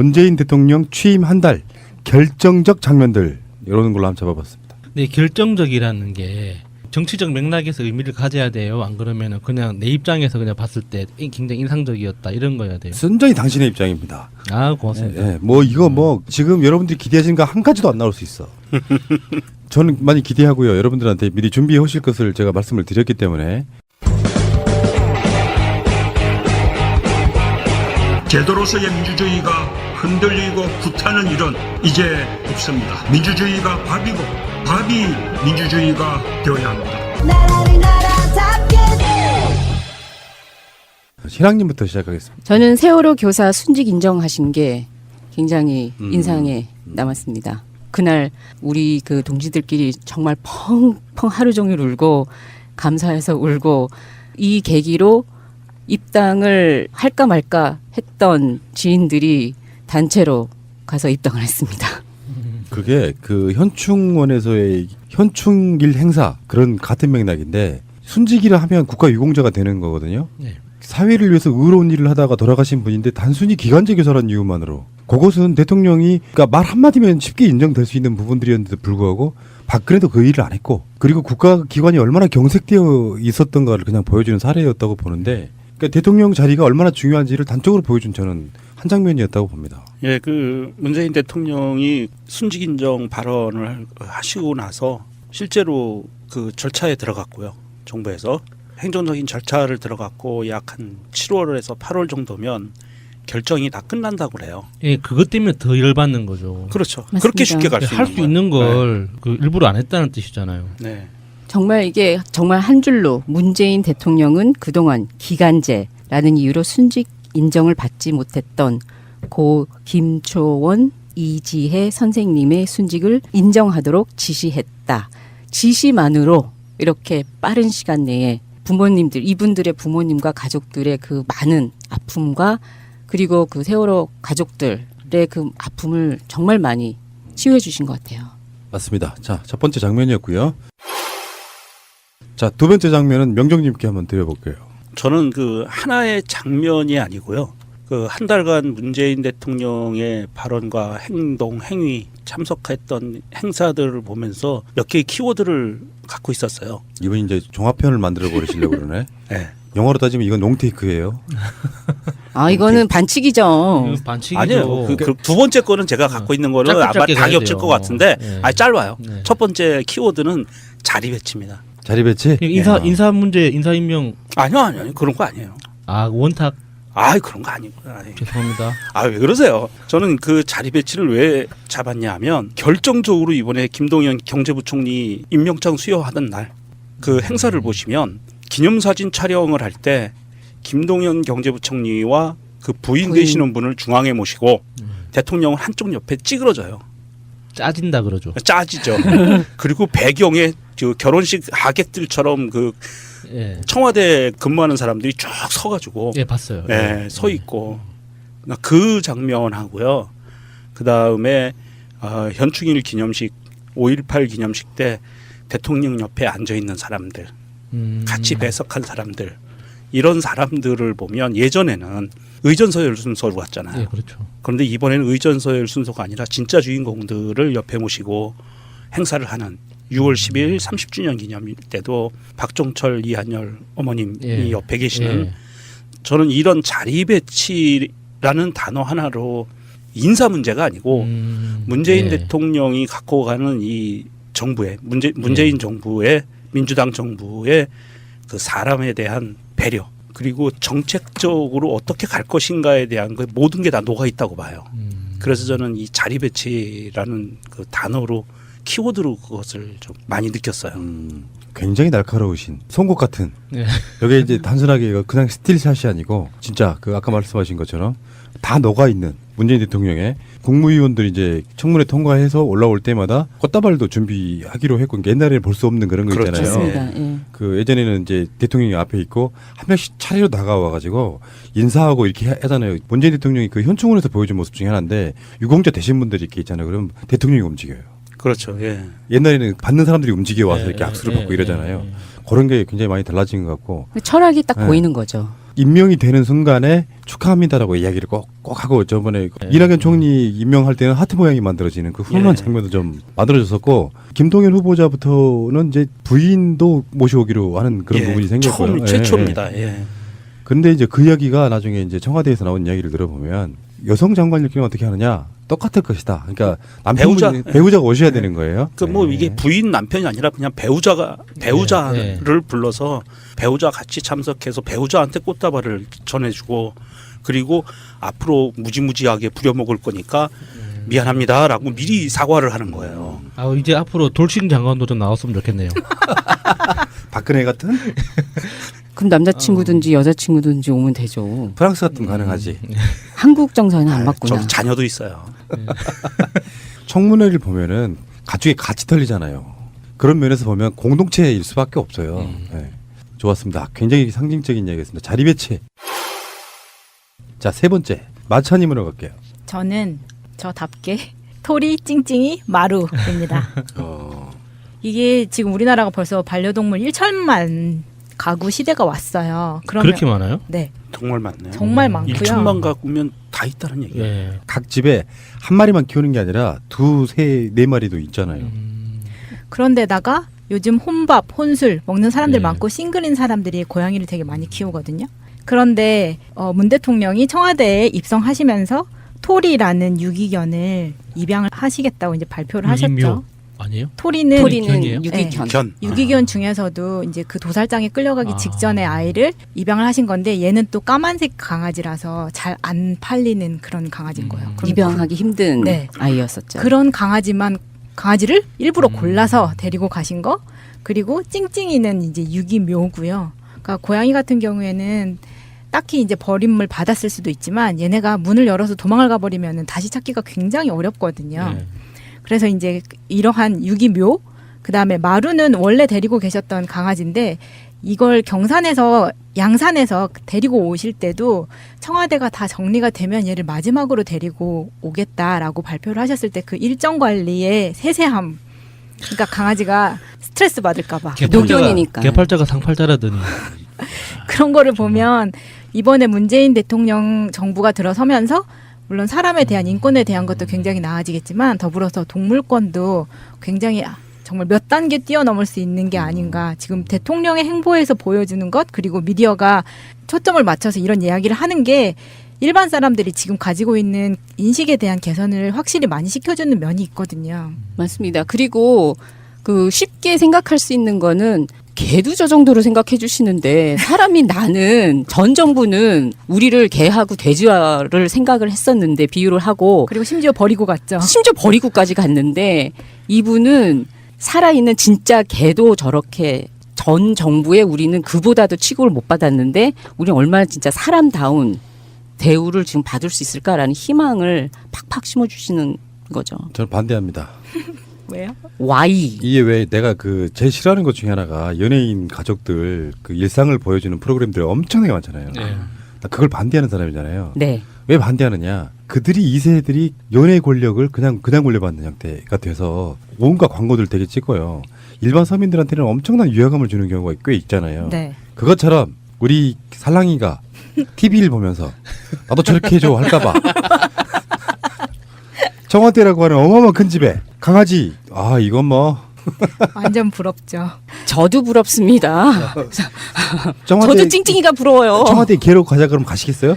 문재인 대통령 취임 한 달 결정적 장면들 이러는 걸로 한번 잡아봤습니다. 네, 결정적이라는 게 정치적 맥락에서 의미를 가져야 돼요. 안 그러면은 그냥 내 입장에서 그냥 봤을 때 굉장히 인상적이었다 이런 거여야 돼요. 순전히 당신의 입장입니다. 아, 고맙습니다. 예, 뭐 이거 뭐 지금 여러분들이 기대하시는 거 한 가지도 안 나올 수 있어. 저는 많이 기대하고요. 여러분들한테 미리 준비해 오실 것을 제가 말씀을 드렸기 때문에 제도로서의 민주주의가 흔들리고 구타는 일은 이제 없습니다. 민주주의가 밥이고 밥이 민주주의가 되어야 합니다. 나라를 나라답게. 신학님부터 시작하겠습니다. 저는 세월호 교사 순직 인정하신 게 굉장히 인상에 남았습니다. 그날 우리 그 동지들끼리 정말 펑펑 하루 종일 울고 감사해서 울고 이 계기로 입당을 할까 말까 했던 지인들이 단체로 가서 입당을 했습니다. 그게 그 현충원에서의 현충일 행사 그런 같은 맥락인데 순직이라 하면 국가 유공자가 되는 거거든요. 네. 사회를 위해서 의로운 일을 하다가 돌아가신 분인데 단순히 기간제 교사라는 이유만으로 그것은 대통령이 그러니까 말 한마디면 쉽게 인정될 수 있는 부분들이었는데도 불구하고 박근혜도 그 일을 안 했고 그리고 국가기관이 얼마나 경색되어 있었던가를 그냥 보여주는 사례였다고 보는데 그러니까 대통령 자리가 얼마나 중요한지를 단적으로 보여준 저는 한 장면이었다고 봅니다. 예, 그 문재인 대통령이 순직 인정 발언을 하시고 나서 실제로 그 절차에 들어갔고요. 정부에서 행정적인 절차를 들어갔고 약 한 7월에서 8월 정도면 결정이 다 끝난다고 그래요. 예, 그것 때문에 더 열받는 거죠. 그렇죠. 맞습니다. 그렇게 쉽게 갈 수 할 수 있는 걸 그 일부러 안 했다는 뜻이잖아요. 네. 정말 이게 정말 한 줄로 문재인 대통령은 그동안 기간제라는 이유로 순직 인정을 받지 못했던 고 김초원 이지혜 선생님의 순직을 인정하도록 지시했다. 지시만으로 이렇게 빠른 시간 내에 부모님들, 이분들의 부모님과 가족들의 그 많은 아픔과 그리고 그 세월호 가족들의 그 아픔을 정말 많이 치유해 주신 것 같아요. 맞습니다. 자, 첫 번째 장면이었고요. 자, 두 번째 장면은 명정님께 한번 드려볼게요. 저는 그 하나의 장면이 아니고요. 그 한 달간 문재인 대통령의 발언과 행동, 행위, 참석했던 행사들을 보면서 몇 개의 키워드를 갖고 있었어요. 이분이 이제 종합편을 만들어 버리시려고 그러네. 네. 영어로 따지면 이건 롱테이크예요. 아, 이거는 반칙이죠. 반칙이죠. 아니에요. 그 두 번째 거는 제가 갖고 있는 거는 짧게 아마 짧게 다 가야 겹칠 돼요. 것 같은데 네. 짧아요. 네. 첫 번째 키워드는 자리 배치입니다. 자리 배치? 인사 문제, 인사 임명. 아니요. 그런 거 아니에요. 아, 원탁. 그런 거 아니고. 죄송합니다. 왜 그러세요? 저는 그 자리 배치를 왜 잡았냐 하면 결정적으로 이번에 김동연 경제부총리 임명장 수여하던 날 그 행사를 보시면 기념사진 촬영을 할 때 김동연 경제부총리와 그 부인 되시는 분을 중앙에 모시고 대통령은 한쪽 옆에 찌그러져요. 짜진다 그러죠. 짜지죠. 그리고 배경에 그 결혼식 하객들처럼 그 예. 청와대 근무하는 사람들이 쭉 서가지고 예, 봤어요. 네, 서 있고 그 장면하고요. 그 다음에 현충일 기념식, 5.18 기념식 때 대통령 옆에 앉아 있는 사람들, 같이 배석한 사람들, 이런 사람들을 보면 예전에는 의전서열 순서로 왔잖아요. 예, 그렇죠. 그런데 이번에는 의전서열 순서가 아니라 진짜 주인공들을 옆에 모시고 행사를 하는 6월 10일 30주년 기념일 때도 박종철 이한열 어머님이 예. 옆에 계시는 예. 저는 이런 자리 배치라는 단어 하나로 인사 문제가 아니고 문재인 예. 대통령이 갖고 가는 이 정부의 문재인 정부의 민주당 정부의 그 사람에 대한 배려 그리고 정책적으로 어떻게 갈 것인가에 대한 그 모든 게 다 녹아 있다고 봐요. 그래서 저는 이 자리 배치라는 그 단어로 키워드로 그것을 좀 많이 느꼈어요. 굉장히 날카로우신 송곳 같은. 예. 여기 이제 단순하게 그냥 스틸샷이 아니고 진짜 그 아까 말씀하신 것처럼 다 녹아 있는 문재인 대통령의 국무위원들이 이제 청문회 통과해서 올라올 때마다 꽃다발도 준비하기로 했고 옛날에 볼 수 없는 그런 거 그렇죠. 있잖아요. 맞습니다. 예. 그 예전에는 이제 대통령이 앞에 있고 한 명씩 차례로 다가와가지고 인사하고 이렇게 하잖아요. 문재인 대통령이 그 현충원에서 보여준 모습 중에 하나인데 유공자 되신 분들이 이렇게 있잖아요. 그럼 대통령이 움직여요. 그렇죠. 예. 옛날에는 받는 사람들이 움직여 와서 예, 이렇게 악수를 예, 받고 이러잖아요. 예. 그런 게 굉장히 많이 달라진 것 같고 철학이 딱 네. 보이는 거죠. 임명이 되는 순간에 축하합니다라고 이야기를 꼭 하고 저번에 이낙연 총리 임명할 때는 하트 모양이 만들어지는 그 훈훈한 예. 장면도 좀 만들어졌었고 김동연 후보자부터는 이제 부인도 모셔오기로 하는 그런 예, 부분이 생겼고요. 처음 최초입니다. 예. 그런데 이제 그 이야기가 나중에 이제 청와대에서 나온 이야기를 들어보면 여성 장관일 경우 어떻게 하느냐 똑같을 것이다. 그러니까 배우자가 오셔야 되는 거예요. 그 뭐 네. 이게 부인 남편이 아니라 그냥 배우자를 불러서 배우자 같이 참석해서 배우자한테 꽃다발을 전해주고 그리고 앞으로 무지무지하게 부려먹을 거니까 미안합니다라고 미리 사과를 하는 거예요. 아 이제 앞으로 돌싱 장관도 좀 나왔으면 좋겠네요. 박근혜 같은 그럼 남자친구든지 여자친구든지 오면 되죠. 프랑스 같은 가능하지. 한국 정서는 안 맞구나. 저기 자녀도 있어요. 청문회를 보면은 가족의 같이 털리잖아요. 그런 면에서 보면 공동체일 수밖에 없어요. 네. 좋았습니다. 굉장히 상징적인 이야기였습니다. 자리 배치. 자, 세 번째 마차님으로 갈게요. 저는 저답게 토리 찡찡이 마루입니다. 이게 지금 우리나라가 벌써 반려동물 1천만 가구 시대가 왔어요. 그러면 그렇게 많아요? 네, 정말 많네요. 정말 많고요. 1천만 가구면 다 있다는 얘기예요. 예. 각 집에 한 마리만 키우는 게 아니라 두, 세, 네 마리도 있잖아요. 그런데다가 요즘 혼밥, 혼술 먹는 사람들 네. 많고 싱글인 사람들이 고양이를 되게 많이 키우거든요. 그런데 문 대통령이 청와대에 입성하시면서 토리라는 유기견을 입양을 하시겠다고 이제 발표를 하셨죠. 유기묘 아니에요? 토리는 유기견이에요? 유기견. 견. 유기견 중에서도 이제 그 도살장에 끌려가기 직전에 아이를 입양을 하신 건데 얘는 또 까만색 강아지라서 잘 안 팔리는 그런 강아지인 거예요. 그럼 입양하기 힘든 네. 아이였었죠. 그런 강아지를 일부러 골라서 데리고 가신 거. 그리고 찡찡이는 이제 유기묘고요. 그러니까 고양이 같은 경우에는 딱히 이제 버림을 받았을 수도 있지만 얘네가 문을 열어서 도망을 가버리면 다시 찾기가 굉장히 어렵거든요. 네. 그래서 이제 이러한 유기묘, 그다음에 마루는 원래 데리고 계셨던 강아지인데 이걸 경산에서 양산에서 데리고 오실 때도 청와대가 다 정리가 되면 얘를 마지막으로 데리고 오겠다라고 발표를 하셨을 때 그 일정 관리의 세세함, 그러니까 강아지가 스트레스 받을까 봐 노견이니까. 개팔자가 상팔자라더니 그런 거를 보면 이번에 문재인 대통령 정부가 들어서면서 물론 사람에 대한 인권에 대한 것도 굉장히 나아지겠지만 더불어서 동물권도 굉장히 정말 몇 단계 뛰어넘을 수 있는 게 아닌가. 지금 대통령의 행보에서 보여주는 것 그리고 미디어가 초점을 맞춰서 이런 이야기를 하는 게 일반 사람들이 지금 가지고 있는 인식에 대한 개선을 확실히 많이 시켜주는 면이 있거든요. 맞습니다. 그리고 그 쉽게 생각할 수 있는 거는 개도 저 정도로 생각해 주시는데 사람이 나는 전 정부는 우리를 개하고 돼지화를 생각을 했었는데 비유를 하고 그리고 심지어 버리고 갔죠. 심지어 버리고까지 갔는데 이분은 살아있는 진짜 개도 저렇게 전 정부에 우리는 그보다도 취급을 못 받았는데 우리는 얼마나 진짜 사람다운 대우를 지금 받을 수 있을까라는 희망을 팍팍 심어주시는 거죠. 저는 반대합니다. 왜요? Y. 이게 왜 내가 그 제일 싫어하는 것 중에 하나가 연예인 가족들 그 일상을 보여주는 프로그램들이 엄청나게 많잖아요. 네. 나 그걸 반대하는 사람이잖아요. 네. 왜 반대하느냐? 그들이 2세들이 연예 권력을 그냥 물려받는 형태가 돼서 온갖 광고들 되게 찍어요. 일반 서민들한테는 엄청난 위화감을 주는 경우가 꽤 있잖아요. 네. 그것처럼 우리 살랑이가 TV를 보면서 나도 저렇게 해줘 할까봐 청와대라고 하는 어마어마한 큰 집에 강아지 이건 뭐 완전 부럽죠. 저도 부럽습니다. 청와대 저도 찡찡이가 부러워요. 청와대 개로 가자 그러면 가시겠어요?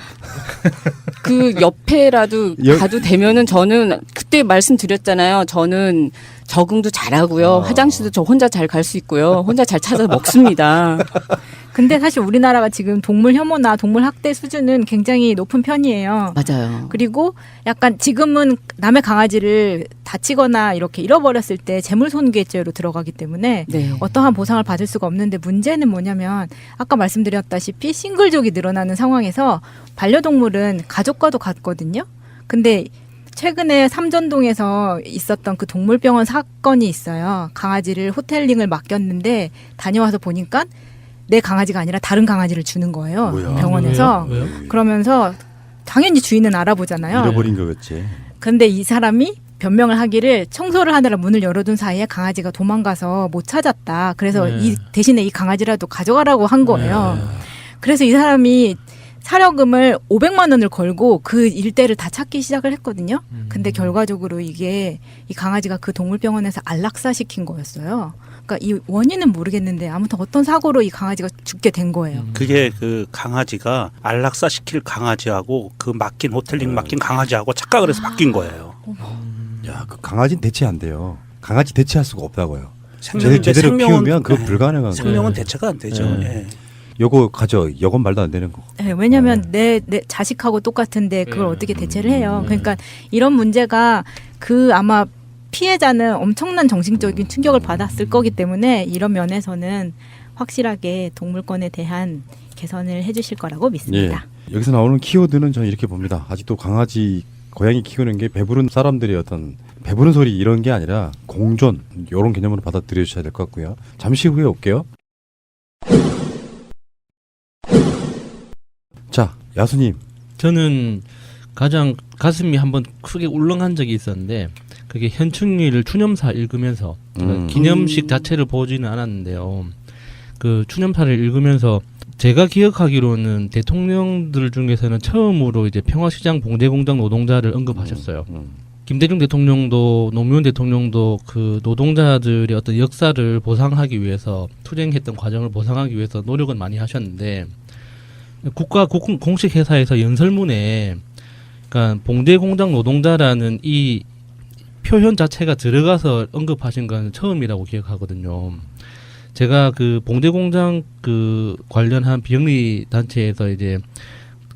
그 옆에라도 여- 가도 되면은 저는 그때 말씀드렸잖아요. 저는 적응도 잘하고요. 화장실도 저 혼자 잘 갈 수 있고요. 혼자 잘 찾아서 먹습니다. 근데 사실 우리나라가 지금 동물 혐오나 동물 학대 수준은 굉장히 높은 편이에요. 맞아요. 그리고 약간 지금은 남의 강아지를 다치거나 이렇게 잃어버렸을 때 재물손괴죄로 들어가기 때문에 네. 어떠한 보상을 받을 수가 없는데 문제는 뭐냐면 아까 말씀드렸다시피 싱글족이 늘어나는 상황에서 반려동물은 가족과도 같거든요. 근데 최근에 삼전동에서 있었던 그 동물병원 사건이 있어요. 강아지를 호텔링을 맡겼는데 다녀와서 보니까 내 강아지가 아니라 다른 강아지를 주는 거예요. 뭐야? 병원에서. 왜요? 그러면서 당연히 주인은 알아보잖아요. 잃어버린 거겠지. 근데 이 사람이 변명을 하기를 청소를 하느라 문을 열어둔 사이에 강아지가 도망가서 못 찾았다. 그래서 네. 대신에 이 강아지라도 가져가라고 한 거예요. 그래서 이 사람이 사료금을 500만 원을 걸고 그 일대를 다 찾기 시작을 했거든요. 근데 결과적으로 이게 이 강아지가 그 동물병원에서 안락사시킨 거였어요. 그러니까 이 원인은 모르겠는데 아무튼 어떤 사고로 이 강아지가 죽게 된 거예요. 그게 그 강아지가 안락사 시킬 강아지하고 그 맡긴 호텔링 맡긴 강아지하고 착각을 해서 바뀐 거예요. 야, 그 강아지는 대체 안 돼요. 강아지 대체할 수가 없다고요. 생명인데 제대로 생명은 키우면 그거 네. 불가능한 생명은 거예요. 대체가 안 되죠. 네. 예. 요거 가져. 요건 말도 안 되는 거. 네, 왜냐하면 내 자식하고 똑같은데 그걸 어떻게 대체를 해요. 그러니까 이런 문제가 그 아마 피해자는 엄청난 정신적인 충격을 받았을 거기 때문에 이런 면에서는 확실하게 동물권에 대한 개선을 해주실 거라고 믿습니다. 예. 여기서 나오는 키워드는 저는 이렇게 봅니다. 아직도 강아지, 고양이 키우는 게 배부른 사람들의 어떤 배부른 소리 이런 게 아니라 공존 이런 개념으로 받아들여 주셔야 될 것 같고요. 잠시 후에 올게요. 자, 야수님. 저는 가장 가슴이 한번 크게 울렁한 적이 있었는데 그게 현충일 추념사 읽으면서 기념식 자체를 보지는 않았는데요. 그 추념사를 읽으면서 제가 기억하기로는 대통령들 중에서는 처음으로 이제 평화시장 봉제공장 노동자를 언급하셨어요. 김대중 대통령도 노무현 대통령도 그 노동자들의 어떤 역사를 보상하기 위해서 투쟁했던 과정을 보상하기 위해서 노력은 많이 하셨는데 국가 공식 회사에서 연설문에 그러니까 봉제공장 노동자라는 이 표현 자체가 들어가서 언급하신 건 처음이라고 기억하거든요. 제가 그 봉제공장 그 관련한 비영리 단체에서 이제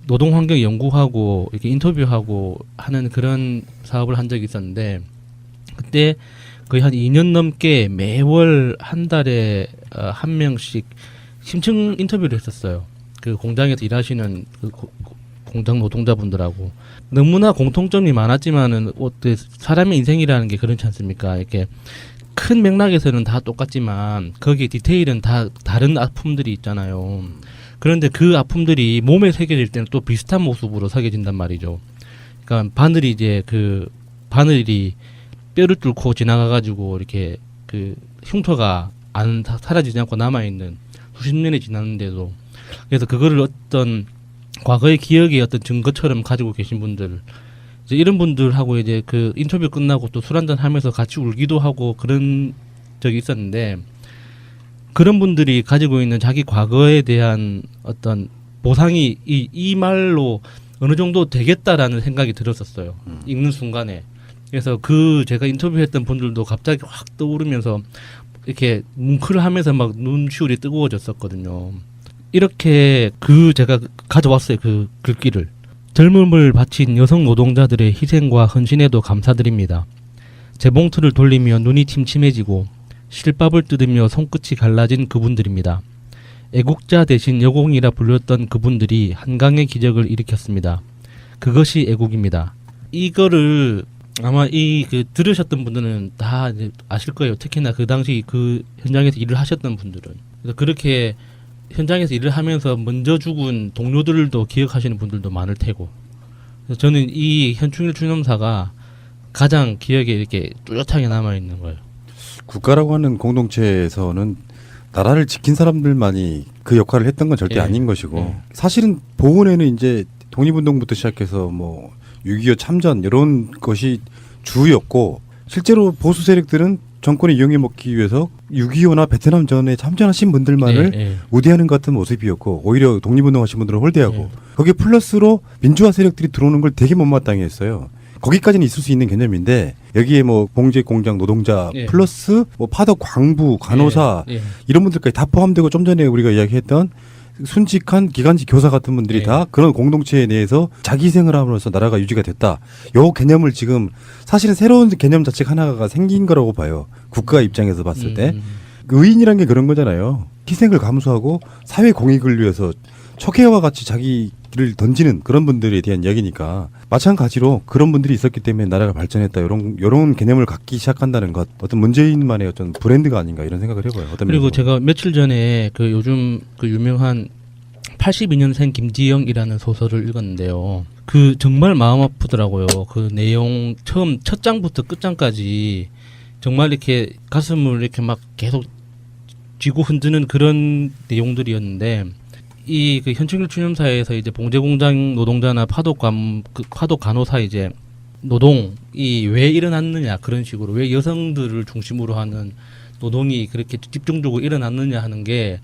노동환경 연구하고 이렇게 인터뷰하고 하는 그런 사업을 한 적이 있었는데 그때 거의 한 2년 넘게 매월 한 달에 한 명씩 심층 인터뷰를 했었어요. 그 공장에서 일하시는 그 공장 노동자분들하고 너무나 공통점이 많았지만은 사람의 인생이라는 게 그렇지 않습니까? 이렇게 큰 맥락에서는 다 똑같지만 거기에 디테일은 다 다른 아픔들이 있잖아요. 그런데 그 아픔들이 몸에 새겨질 때는 또 비슷한 모습으로 새겨진단 말이죠. 그러니까 바늘이 이제 그 바늘이 뼈를 뚫고 지나가가지고 이렇게 그 흉터가 안 사라지지 않고 남아있는 수십 년이 지났는데도 그래서 그거를 어떤 과거의 기억의 어떤 증거처럼 가지고 계신 분들 이제 이런 분들하고 이제 그 인터뷰 끝나고 또 술 한잔 하면서 같이 울기도 하고 그런 적이 있었는데 그런 분들이 가지고 있는 자기 과거에 대한 어떤 보상이 이 말로 어느 정도 되겠다라는 생각이 들었었어요. 읽는 순간에. 그래서 그 제가 인터뷰했던 분들도 갑자기 확 떠오르면서 이렇게 뭉클을 하면서 막 눈시울이 뜨거워졌었거든요. 이렇게 제가 가져왔어요. 그 글귀를. 젊음을 바친 여성 노동자들의 희생과 헌신에도 감사드립니다. 재봉틀을 돌리며 눈이 침침해지고 실밥을 뜯으며 손끝이 갈라진 그분들입니다. 애국자 대신 여공이라 불렸던 그분들이 한강의 기적을 일으켰습니다. 그것이 애국입니다. 이거를 아마 들으셨던 분들은 다 이제 아실 거예요. 특히나 그 당시 그 현장에서 일을 하셨던 분들은. 그래서 그렇게 현장에서 일을 하면서 먼저 죽은 동료들도 기억하시는 분들도 많을 테고. 그래서 저는 이 현충일 추념사가 가장 기억에 이렇게 뚜렷하게 남아있는 거예요. 국가라고 하는 공동체에서는 나라를 지킨 사람들만이 그 역할을 했던 건 절대 예. 아닌 것이고 예. 사실은 보훈에는 이제 독립운동부터 시작해서 뭐 6.25 참전 이런 것이 주였고 실제로 보수 세력들은 정권을 이용해 먹기 위해서 6.25나 베트남 전에 참전하신 분들만을 예. 우대하는 것 같은 모습이었고 오히려 독립운동하신 분들은 홀대하고 예. 거기에 플러스로 민주화 세력들이 들어오는 걸 되게 못마땅해 했어요. 거기까지는 있을 수 있는 개념인데 여기에 뭐 봉제 공장 노동자 예. 플러스 뭐 파덕 광부 간호사 예. 이런 분들까지 다 포함되고 좀 전에 우리가 이야기했던 순직한 기간직 교사 같은 분들이 예. 다 그런 공동체 내에서 자기 희생을 함으로써 나라가 유지가 됐다. 요 개념을 지금 사실은 새로운 개념 자체가 하나가 생긴 거라고 봐요. 국가 입장에서 봤을 때. 의인이란 게 그런 거잖아요. 희생을 감수하고 사회 공익을 위해서 척해와 같이 자기를 던지는 그런 분들에 대한 이야기니까 마찬가지로 그런 분들이 있었기 때문에 나라가 발전했다. 요런 개념을 갖기 시작한다는 것 어떤 문재인만의 어떤 브랜드가 아닌가 이런 생각을 해봐요. 어떤 그리고 면에서. 제가 며칠 전에 그 요즘 그 유명한 82년생 김지영이라는 소설을 읽었는데요. 그 정말 마음 아프더라고요. 그 내용 처음 첫 장부터 끝장까지 정말 이렇게 가슴을 이렇게 막 계속 쥐고 흔드는 그런 내용들이었는데 이 그 현충일 추념사에서 이제 봉제공장 노동자나 파독 간호사 이제 노동이 왜 일어났느냐 그런 식으로 왜 여성들을 중심으로 하는 노동이 그렇게 집중적으로 일어났느냐 하는 게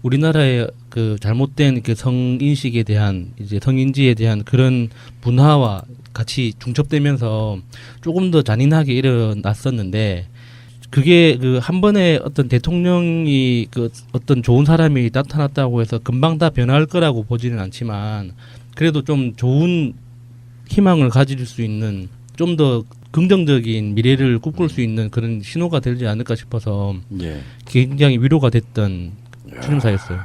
우리나라의 그 잘못된 그 성인식에 대한 이제 성인지에 대한 그런 문화와 같이 중첩되면서 조금 더 잔인하게 일어났었는데 그게 그 한 번에 어떤 대통령이 그 어떤 좋은 사람이 나타났다고 해서 금방 다 변할 거라고 보지는 않지만 그래도 좀 좋은 희망을 가질 수 있는 좀 더 긍정적인 미래를 꿈꿀 수 있는 그런 신호가 되지 않을까 싶어서 예. 굉장히 위로가 됐던 추념사였어요.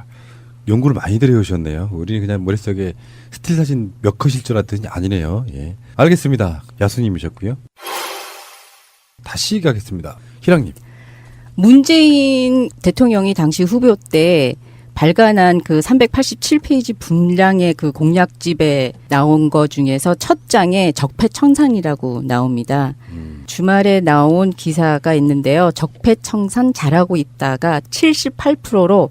연구를 많이 들여오셨네요. 우리는 그냥 머릿속에 스틸 사진 몇 컷일 줄 알았더니 아니네요. 예. 알겠습니다. 야수님이셨고요. 다시 가겠습니다. 희랑님. 문재인 대통령이 당시 후보 때 발간한 그 387페이지 분량의 그 공약집에 나온 거 중에서 첫 장에 적폐청산이라고 나옵니다. 주말에 나온 기사가 있는데요. 적폐청산 잘하고 있다가 78%로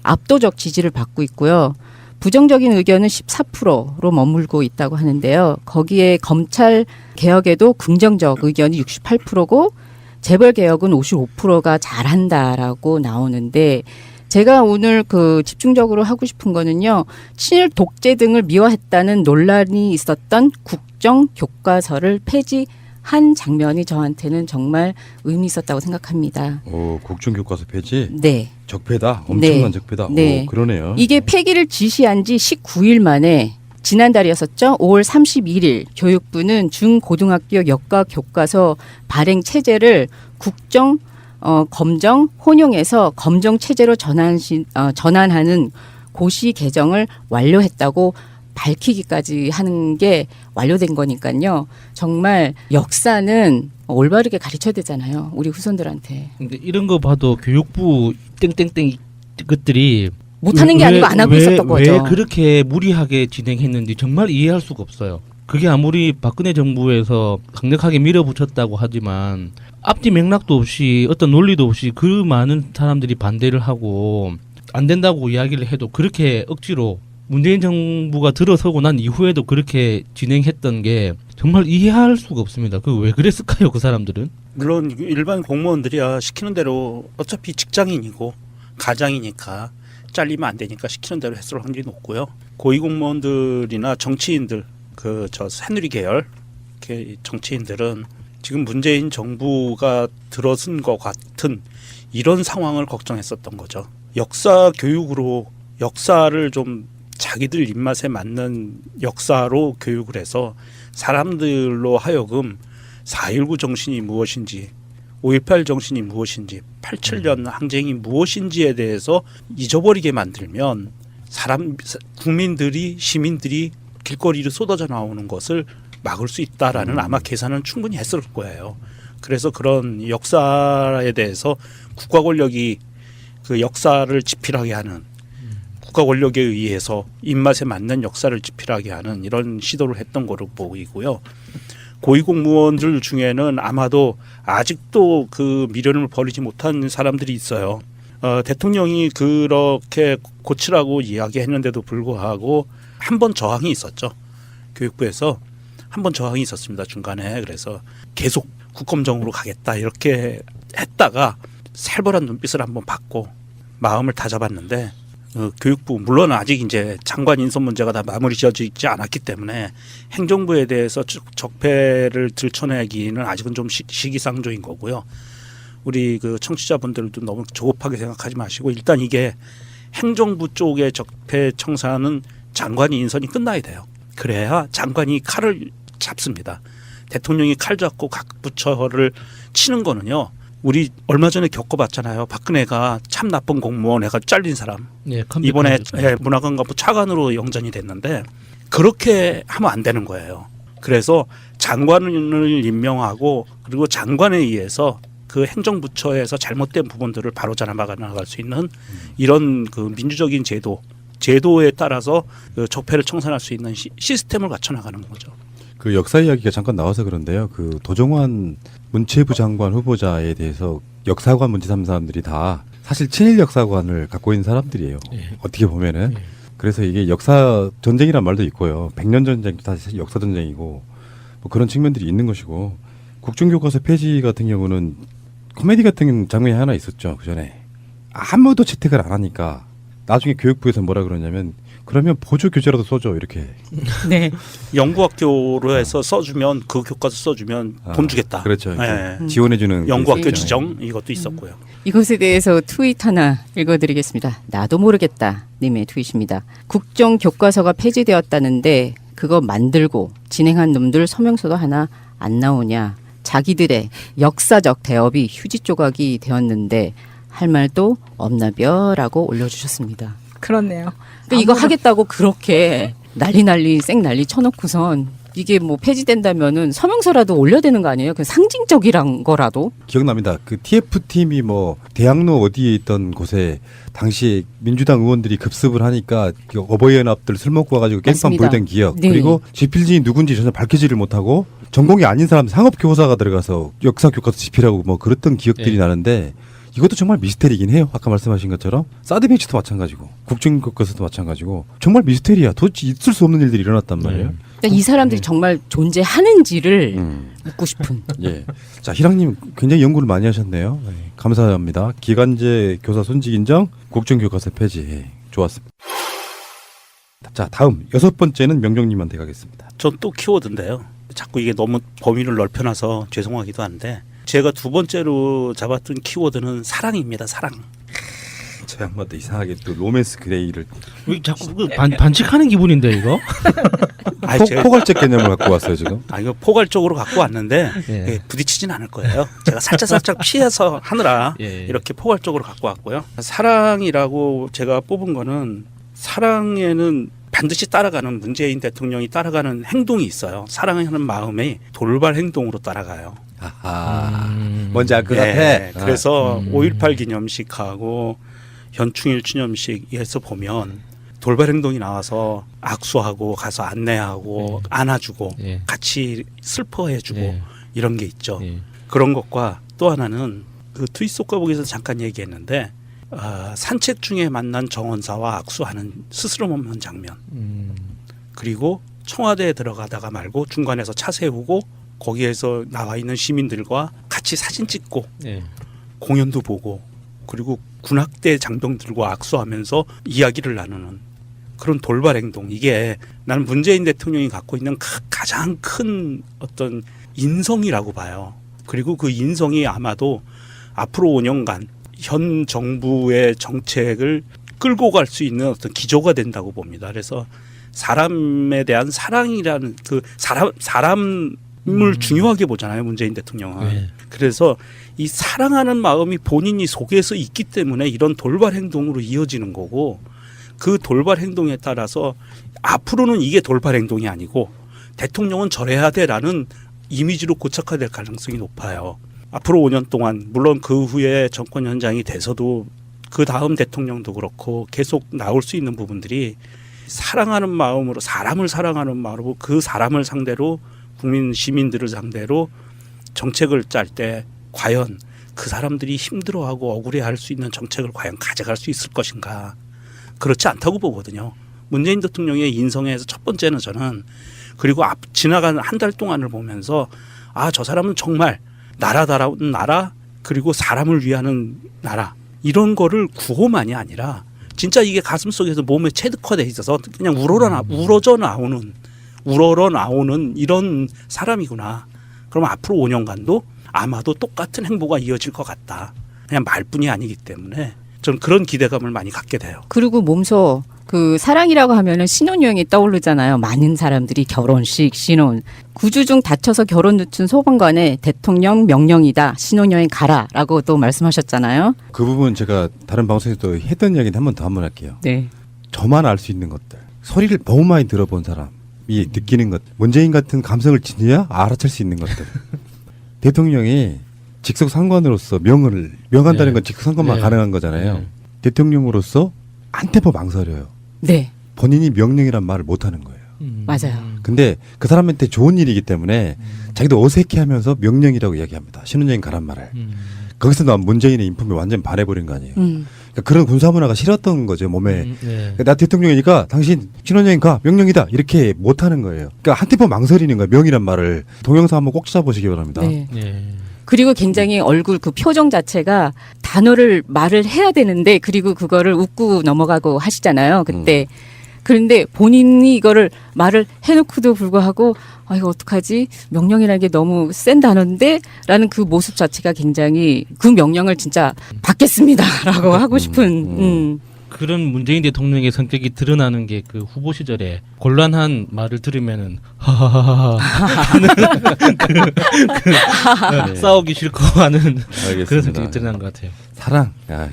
압도적 지지를 받고 있고요. 부정적인 의견은 14%로 머물고 있다고 하는데요. 거기에 검찰 개혁에도 긍정적 의견이 68%고 재벌 개혁은 55%가 잘한다라고 나오는데 제가 오늘 그 집중적으로 하고 싶은 거는요. 친일 독재 등을 미화했다는 논란이 있었던 국정 교과서를 폐지한 장면이 저한테는 정말 의미 있었다고 생각합니다. 오, 국정교과서 폐지? 네. 적폐다. 엄청난 네. 적폐다. 네. 오, 그러네요. 이게 폐기를 지시한 지 19일 만에 지난달이었었죠. 5월 31일 교육부는 중고등학교 역과 교과서 발행 체제를 국정 검정 혼용해서 검정 체제로 전환하는 고시 개정을 완료했다고 밝히기까지 하는 게 완료된 거니까요. 정말 역사는 올바르게 가르쳐야 되잖아요. 우리 후손들한테. 근데 이런 거 봐도 교육부 땡땡땡 것들이 못하는 게 아니고 안 하고 있었던 거죠. 왜 그렇게 무리하게 진행했는지 정말 이해할 수가 없어요. 그게 아무리 박근혜 정부에서 강력하게 밀어붙였다고 하지만 앞뒤 맥락도 없이 어떤 논리도 없이 그 많은 사람들이 반대를 하고 안 된다고 이야기를 해도 그렇게 억지로 문재인 정부가 들어서고 난 이후에도 그렇게 진행했던 게 정말 이해할 수가 없습니다. 그 왜 그랬을까요, 그 사람들은? 물론 일반 공무원들이야 시키는 대로 어차피 직장인이고 가장이니까 잘리면 안 되니까 시키는 대로 했을 확률이 높고요. 고위공무원들이나 정치인들 저 새누리 계열 정치인들은 지금 문재인 정부가 들어선 것 같은 이런 상황을 걱정했었던 거죠. 역사 교육으로 역사를 좀 자기들 입맛에 맞는 역사로 교육을 해서 사람들로 하여금 4.19 정신이 무엇인지 5.18 정신이 무엇인지 87년 항쟁이 무엇인지에 대해서 잊어버리게 만들면 국민들이 시민들이 길거리로 쏟아져 나오는 것을 막을 수 있다라는 아마 계산은 충분히 했을 거예요. 그래서 그런 역사에 대해서 국가 권력이 그 역사를 지필하게 하는 국가 권력에 의해서 입맛에 맞는 역사를 지필하게 하는 이런 시도를 했던 거로 보이고요. 고위공무원들 중에는 아마도 아직도 그 미련을 버리지 못한 사람들이 있어요. 대통령이 그렇게 고치라고 이야기했는데도 불구하고 한 번 저항이 있었죠. 교육부에서 한 번 저항이 있었습니다. 중간에. 그래서 계속 국검정으로 가겠다 이렇게 했다가 살벌한 눈빛을 한번 받고 마음을 다잡았는데 교육부 물론 아직 이제 장관 인선 문제가 다 마무리 지어져 있지 않았기 때문에 행정부에 대해서 적폐를 들춰내기는 아직은 좀 시기상조인 거고요. 우리 그 청취자분들도 너무 조급하게 생각하지 마시고 일단 이게 행정부 쪽의 적폐 청산은 장관이 인선이 끝나야 돼요. 그래야 장관이 칼을 잡습니다. 대통령이 칼 잡고 각 부처를 치는 거는요. 우리 얼마 전에 겪어봤잖아요. 박근혜가 참 나쁜 공무원 애가 잘린 사람. 네, 이번에 문화관광부 차관으로 영전이 됐는데 그렇게 하면 안 되는 거예요. 그래서 장관을 임명하고 그리고 장관에 의해서 그 행정부처에서 잘못된 부분들을 바로잡아 나갈 수 있는 이런 그 민주적인 제도에 따라서 그 적폐를 청산할 수 있는 시스템을 갖춰 나가는 거죠. 그 역사 이야기가 잠깐 나와서 그런데요. 그 도정환 문체부 장관 후보자에 대해서 역사관 문제 삼는 사람들이 다 사실 친일 역사관을 갖고 있는 사람들이에요. 예. 어떻게 보면은. 예. 그래서 이게 역사 전쟁이란 말도 있고요. 100년 전쟁도 다시 역사 전쟁이고 뭐 그런 측면들이 있는 것이고 국정교과서 폐지 같은 경우는 코미디 같은 장면이 하나 있었죠. 그 전에 아무도 채택을 안 하니까 나중에 교육부에서 뭐라 그러냐면 그러면 보조 교재라도 써줘 이렇게. 네. 연구학교로 해서 써주면 그 교과서 써주면 돈 주겠다. 그렇죠. 예. 지원해주는 연구학교 게 있죠. 지정 이것도 있었고요. 이것에 대해서 트윗 하나 읽어드리겠습니다. 나도 모르겠다 님의 트윗입니다. 국정교과서가 폐지되었다는데 그거 만들고 진행한 놈들 서명서도 하나 안 나오냐. 자기들의 역사적 대업이 휴지 조각이 되었는데 할 말도 없나벼라고 올려주셨습니다. 그렇네요. 근데 이거 하겠다고 그렇게 난리 생난리 쳐놓고선 이게 뭐 폐지된다면은 서명서라도 올려야 되는 거 아니에요? 그 상징적이란 거라도. 기억납니다. 그 TF 팀이 뭐 대학로 어디에 있던 곳에 당시 민주당 의원들이 급습을 하니까 그 어버이연합들 술 먹고 와가지고 깽판 맞습니다. 불던 기억. 네. 그리고 지필진이 누군지 전혀 밝히지를 못하고 전공이 아닌 사람 상업교사가 들어가서 역사교과서 집필하고 뭐 그랬던 기억들이 네. 나는데 이것도 정말 미스테리긴 해요. 아까 말씀하신 것처럼 사드 배치도 마찬가지고 국정교과서도 마찬가지고 정말 미스테리야. 도대체 있을 수 없는 일들이 일어났단 말이에요. 그러니까 이 사람들이 정말 존재하는지를 묻고 싶은. 예. 자, 희랑님 굉장히 연구를 많이 하셨네요. 네, 감사합니다. 기간제 교사 손직 인정, 국정교과서 폐지. 예, 좋았습니다. 자, 다음 6번째는 명정님한테 가겠습니다. 전 또 키워드인데요. 자꾸 이게 너무 범위를 넓혀놔서 죄송하기도 한데 제가 두 번째로 잡았던 키워드는 사랑입니다. 사랑. 저 양반도 이상하게 또 로맨스 그레이를 왜 자꾸 그 반칙하는 기분인데 이거? 아니, 제가 포괄적 개념을 갖고 왔어요 지금. 이거 포괄적으로 갖고 왔는데 예. 예, 부딪히진 않을 거예요. 제가 살짝 피해서 하느라 예. 이렇게 포괄적으로 갖고 왔고요. 사랑이라고 제가 뽑은 거는 사랑에는 반드시 따라가는 문재인 대통령이 따라가는 행동이 있어요. 사랑하는 마음이 돌발 행동으로 따라가요. 아하. 뭔지 알 것 예, 같아. 그래서 5.18 기념식하고 현충일 추념식에서 보면 돌발 행동이 나와서 악수하고 가서 안내하고 안아주고 예. 같이 슬퍼해주고 예. 이런 게 있죠. 예. 그런 것과 또 하나는 그 트윗 속가복에서 잠깐 얘기했는데 산책 중에 만난 정원사와 악수하는 스스럼 없는 장면. 그리고 청와대에 들어가다가 말고 중간에서 차 세우고 거기에서 나와 있는 시민들과 같이 사진 찍고 예. 공연도 보고 그리고 군악대 장병들과 악수하면서 이야기를 나누는 그런 돌발 행동. 이게 나는 문재인 대통령이 갖고 있는 가장 큰 어떤 인성이라고 봐요. 그리고 그 인성이 아마도 앞으로 5년간 현 정부의 정책을 끌고 갈 수 있는 어떤 기조가 된다고 봅니다. 그래서 사람에 대한 사랑이라는 그 사람을 중요하게 보잖아요. 문재인 대통령은. 네. 그래서 이 사랑하는 마음이 본인이 속에서 있기 때문에 이런 돌발 행동으로 이어지는 거고 그 돌발 행동에 따라서 앞으로는 이게 돌발 행동이 아니고 대통령은 저래야 돼라는 이미지로 고착화될 가능성이 높아요. 앞으로 5년 동안 물론 그 후에 정권 현장이 돼서도 그 다음 대통령도 그렇고 계속 나올 수 있는 부분들이 사랑하는 마음으로 사람을 사랑하는 마음으로 그 사람을 상대로 국민 시민들을 상대로 정책을 짤 때 과연 그 사람들이 힘들어하고 억울해할 수 있는 정책을 과연 가져갈 수 있을 것인가. 그렇지 않다고 보거든요. 문재인 대통령의 인성에서 첫 번째는 저는 그리고 지나간 한 달 동안을 보면서 저 사람은 정말 나라다운 나라 그리고 사람을 위하는 나라 이런 거를 구호만이 아니라 진짜 이게 가슴속에서 몸에 체득화돼 있어서 그냥 우러러 나오는 이런 사람이구나. 그럼 앞으로 5년간도 아마도 똑같은 행보가 이어질 것 같다. 그냥 말뿐이 아니기 때문에 저는 그런 기대감을 많이 갖게 돼요. 그리고 몸소 그 사랑이라고 하면은 신혼여행이 떠오르잖아요. 많은 사람들이 결혼식, 신혼. 구주 중 다쳐서 결혼 늦춘 소방관의 대통령 명령이다. 신혼여행 가라라고 또 말씀하셨잖아요. 그 부분 제가 다른 방송에서 했던 이야기는 한 번 더 한번 할게요. 네. 저만 알 수 있는 것들. 소리를 너무 많이 들어본 사람이 느끼는 것. 문재인 같은 감성을 지녀야 알아챌 수 있는 것들. 대통령이 직속 상관으로서 명한다는 네. 건 직속 상관만 네. 가능한 거잖아요. 네. 대통령으로서 한 템포 망설여요. 네. 본인이 명령이란 말을 못 하는 거예요. 맞아요. 근데 그 사람한테 좋은 일이기 때문에 자기도 어색해하면서 명령이라고 이야기합니다. 신혼여행 가란 말을. 거기서 난 문재인의 인품이 완전 반해버린 거 아니에요. 그러니까 그러니까 그런 군사 문화가 싫었던 거죠 몸에. 네. 그러니까 나 대통령이니까 당신 신혼여행 가 명령이다 이렇게 못하는 거예요. 그러니까 한 템포 망설이는 거예요. 명이란 말을 동영상 한번 꼭 찾아보시기 바랍니다. 네. 네. 그리고 굉장히 얼굴 그 표정 자체가 단어를 말을 해야 되는데 그리고 그거를 웃고 넘어가고 하시잖아요. 그때. 그런데 본인이 이거를 말을 해놓고도 불구하고 아 이거 어떡하지? 명령이라는 게 너무 센 단어인데 라는 그 모습 자체가 굉장히 그 명령을 진짜 받겠습니다라고 하고 싶은 그런 문재인 대통령의 성격이 드러나는 게 그 후보 시절에 곤란한 말을 들으면은 하하하하 하는 그 싸우기 싫고 하는 알겠습니다. 그런 성격이 드러나는 것 같아요. 사랑. 야,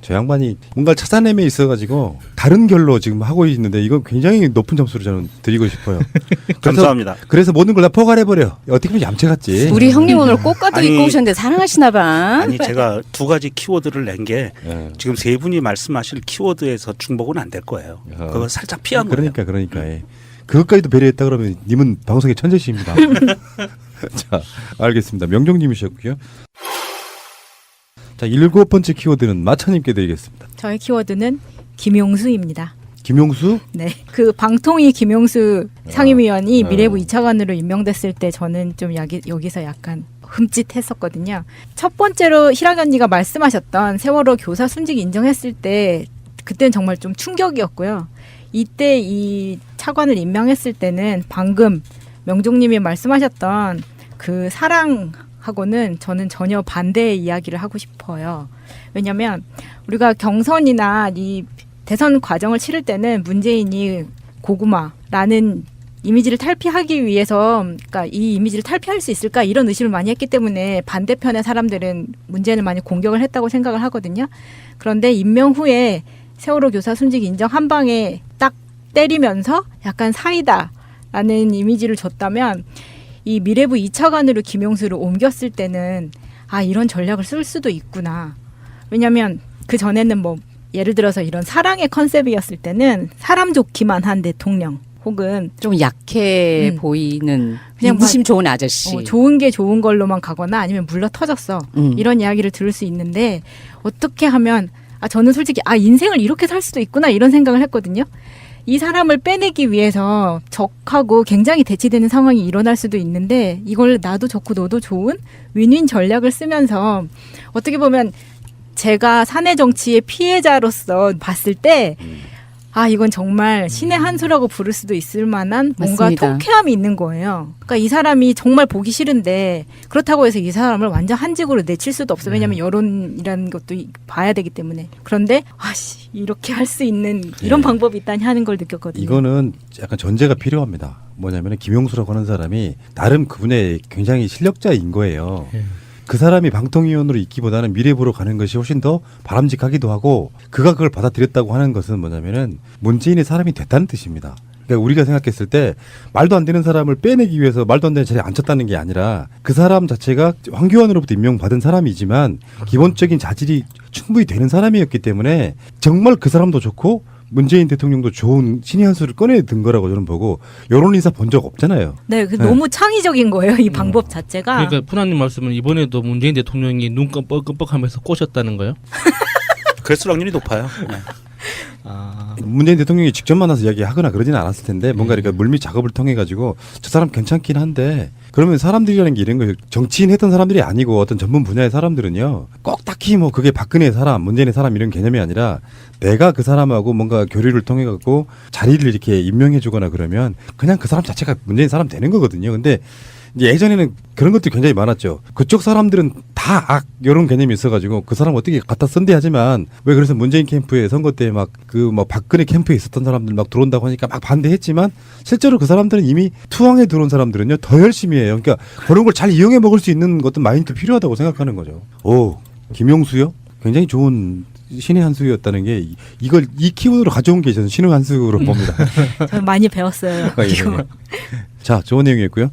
저 양반이 뭔가 찾아내며 있어가지고 다른 결로 지금 하고 있는데 이건 굉장히 높은 점수를 저는 드리고 싶어요. 감사합니다. 그래서 모든 걸 다 포괄해버려. 어떻게 보면 얌체 같지. 우리 형님 오늘 꽃가도 아니, 입고 오셨는데 사랑하시나 봐. 아니 제가 두 가지 키워드를 낸 게 예. 지금 세 분이 말씀하실 키워드에서 중복은 안 될 거예요. 야. 그거 살짝 피한 거예요. 그러니까. 예. 그것까지도 배려했다 그러면 님은 방송의 천재십니다. 자, 알겠습니다. 명종님이셨고요. 자, 7번째 키워드는 마차님께 드리겠습니다. 저의 키워드는 김용수입니다. 김용수? 네, 그 방통위 김용수 상임위원이 미래부 2차관으로 임명됐을 때 저는 좀 여기서 약간 흠칫했었거든요. 첫 번째로 희락 언니가 말씀하셨던 세월호 교사 순직 인정했을 때 그때는 정말 좀 충격이었고요. 이때 이 차관을 임명했을 때는 방금 명종님이 말씀하셨던 그 사랑하고는 저는 전혀 반대의 이야기를 하고 싶어요. 왜냐하면 우리가 경선이나 이 대선 과정을 치를 때는 문재인이 고구마라는 이미지를 탈피하기 위해서 그러니까 이 이미지를 탈피할 수 있을까 이런 의심을 많이 했기 때문에 반대편의 사람들은 문재인을 많이 공격을 했다고 생각을 하거든요. 그런데 임명 후에 세월호 교사 순직 인정 한 방에 딱 때리면서 약간 사이다라는 이미지를 줬다면 이 미래부 2차관으로 김용수를 옮겼을 때는 아 이런 전략을 쓸 수도 있구나. 왜냐하면 그 전에는 뭐 예를 들어서 이런 사랑의 컨셉이었을 때는 사람 좋기만 한 대통령 혹은 좀 약해 보이는 그냥 인심 좋은 아저씨. 좋은 게 좋은 걸로만 가거나 아니면 물러 터졌어. 이런 이야기를 들을 수 있는데 어떻게 하면 아 저는 솔직히 아 인생을 이렇게 살 수도 있구나 이런 생각을 했거든요. 이 사람을 빼내기 위해서 적하고 굉장히 대치되는 상황이 일어날 수도 있는데 이걸 나도 좋고 너도 좋은 윈윈 전략을 쓰면서 어떻게 보면 제가 사내 정치의 피해자로서 봤을 때 아 이건 정말 신의 한 수라고 부를 수도 있을 만한 뭔가 맞습니다. 통쾌함이 있는 거예요. 그러니까 이 사람이 정말 보기 싫은데 그렇다고 해서 이 사람을 완전 한직으로 내칠 수도 없어. 왜냐하면 여론이라는 것도 봐야 되기 때문에. 그런데 아씨 이렇게 할 수 있는 이런 방법이 있다니 하는 걸 느꼈거든요. 이거는 약간 전제가 필요합니다. 뭐냐면 김용수라고 하는 사람이 나름 그분의 굉장히 실력자인 거예요. 그 사람이 방통위원으로 있기보다는 미래부로 가는 것이 훨씬 더 바람직하기도 하고 그가 그걸 받아들였다고 하는 것은 뭐냐면은 문재인의 사람이 됐다는 뜻입니다. 그러니까 우리가 생각했을 때 말도 안 되는 사람을 빼내기 위해서 말도 안 되는 자리에 앉혔다는 게 아니라 그 사람 자체가 황교안으로부터 임명받은 사람이지만 기본적인 자질이 충분히 되는 사람이었기 때문에 정말 그 사람도 좋고 문재인 대통령도 좋은 신의 한 수를 꺼내든 거라고 저는 보고 여론인사 본 적 없잖아요. 네, 너무 창의적인 거예요. 이 방법 자체가. 그러니까 푸나님 말씀은 이번에도 문재인 대통령이 눈 끔뻑끔뻑하면서 꼬셨다는 거예요? 그랬을 확률이 높아요. 네. 문재인 대통령이 직접 만나서 이야기하거나 그러지는 않았을 텐데 뭔가 이렇게 물밑 작업을 통해 가지고 저 사람 괜찮긴 한데 그러면 사람들이라는 게 이런 거예요. 정치인 했던 사람들이 아니고 어떤 전문 분야의 사람들은요 꼭 딱히 뭐 그게 박근혜의 사람, 문재인의 사람 이런 개념이 아니라 내가 그 사람하고 뭔가 교류를 통해 갖고 자리를 이렇게 임명해 주거나 그러면 그냥 그 사람 자체가 문재인 사람 되는 거거든요. 근데 이제 예전에는 그런 것도 굉장히 많았죠. 그쪽 사람들은 다 악 이런 개념이 있어가지고 그 사람 어떻게 갖다 선대하지만 왜 그래서 문재인 캠프에 선거 때 막 그 뭐 박근혜 캠프에 있었던 사람들 막 들어온다고 하니까 막 반대했지만 실제로 그 사람들은 이미 투항에 들어온 사람들은요 더 열심히 해요. 그러니까 그런 걸 잘 이용해 먹을 수 있는 어떤 마인드 필요하다고 생각하는 거죠. 오 김용수요? 굉장히 좋은 신의 한 수였다는 게 이걸 이 키워드로 가져온 게 저는 신의 한 수로 봅니다. 저는 많이 배웠어요. 예. 이거. 자 좋은 내용이었고요.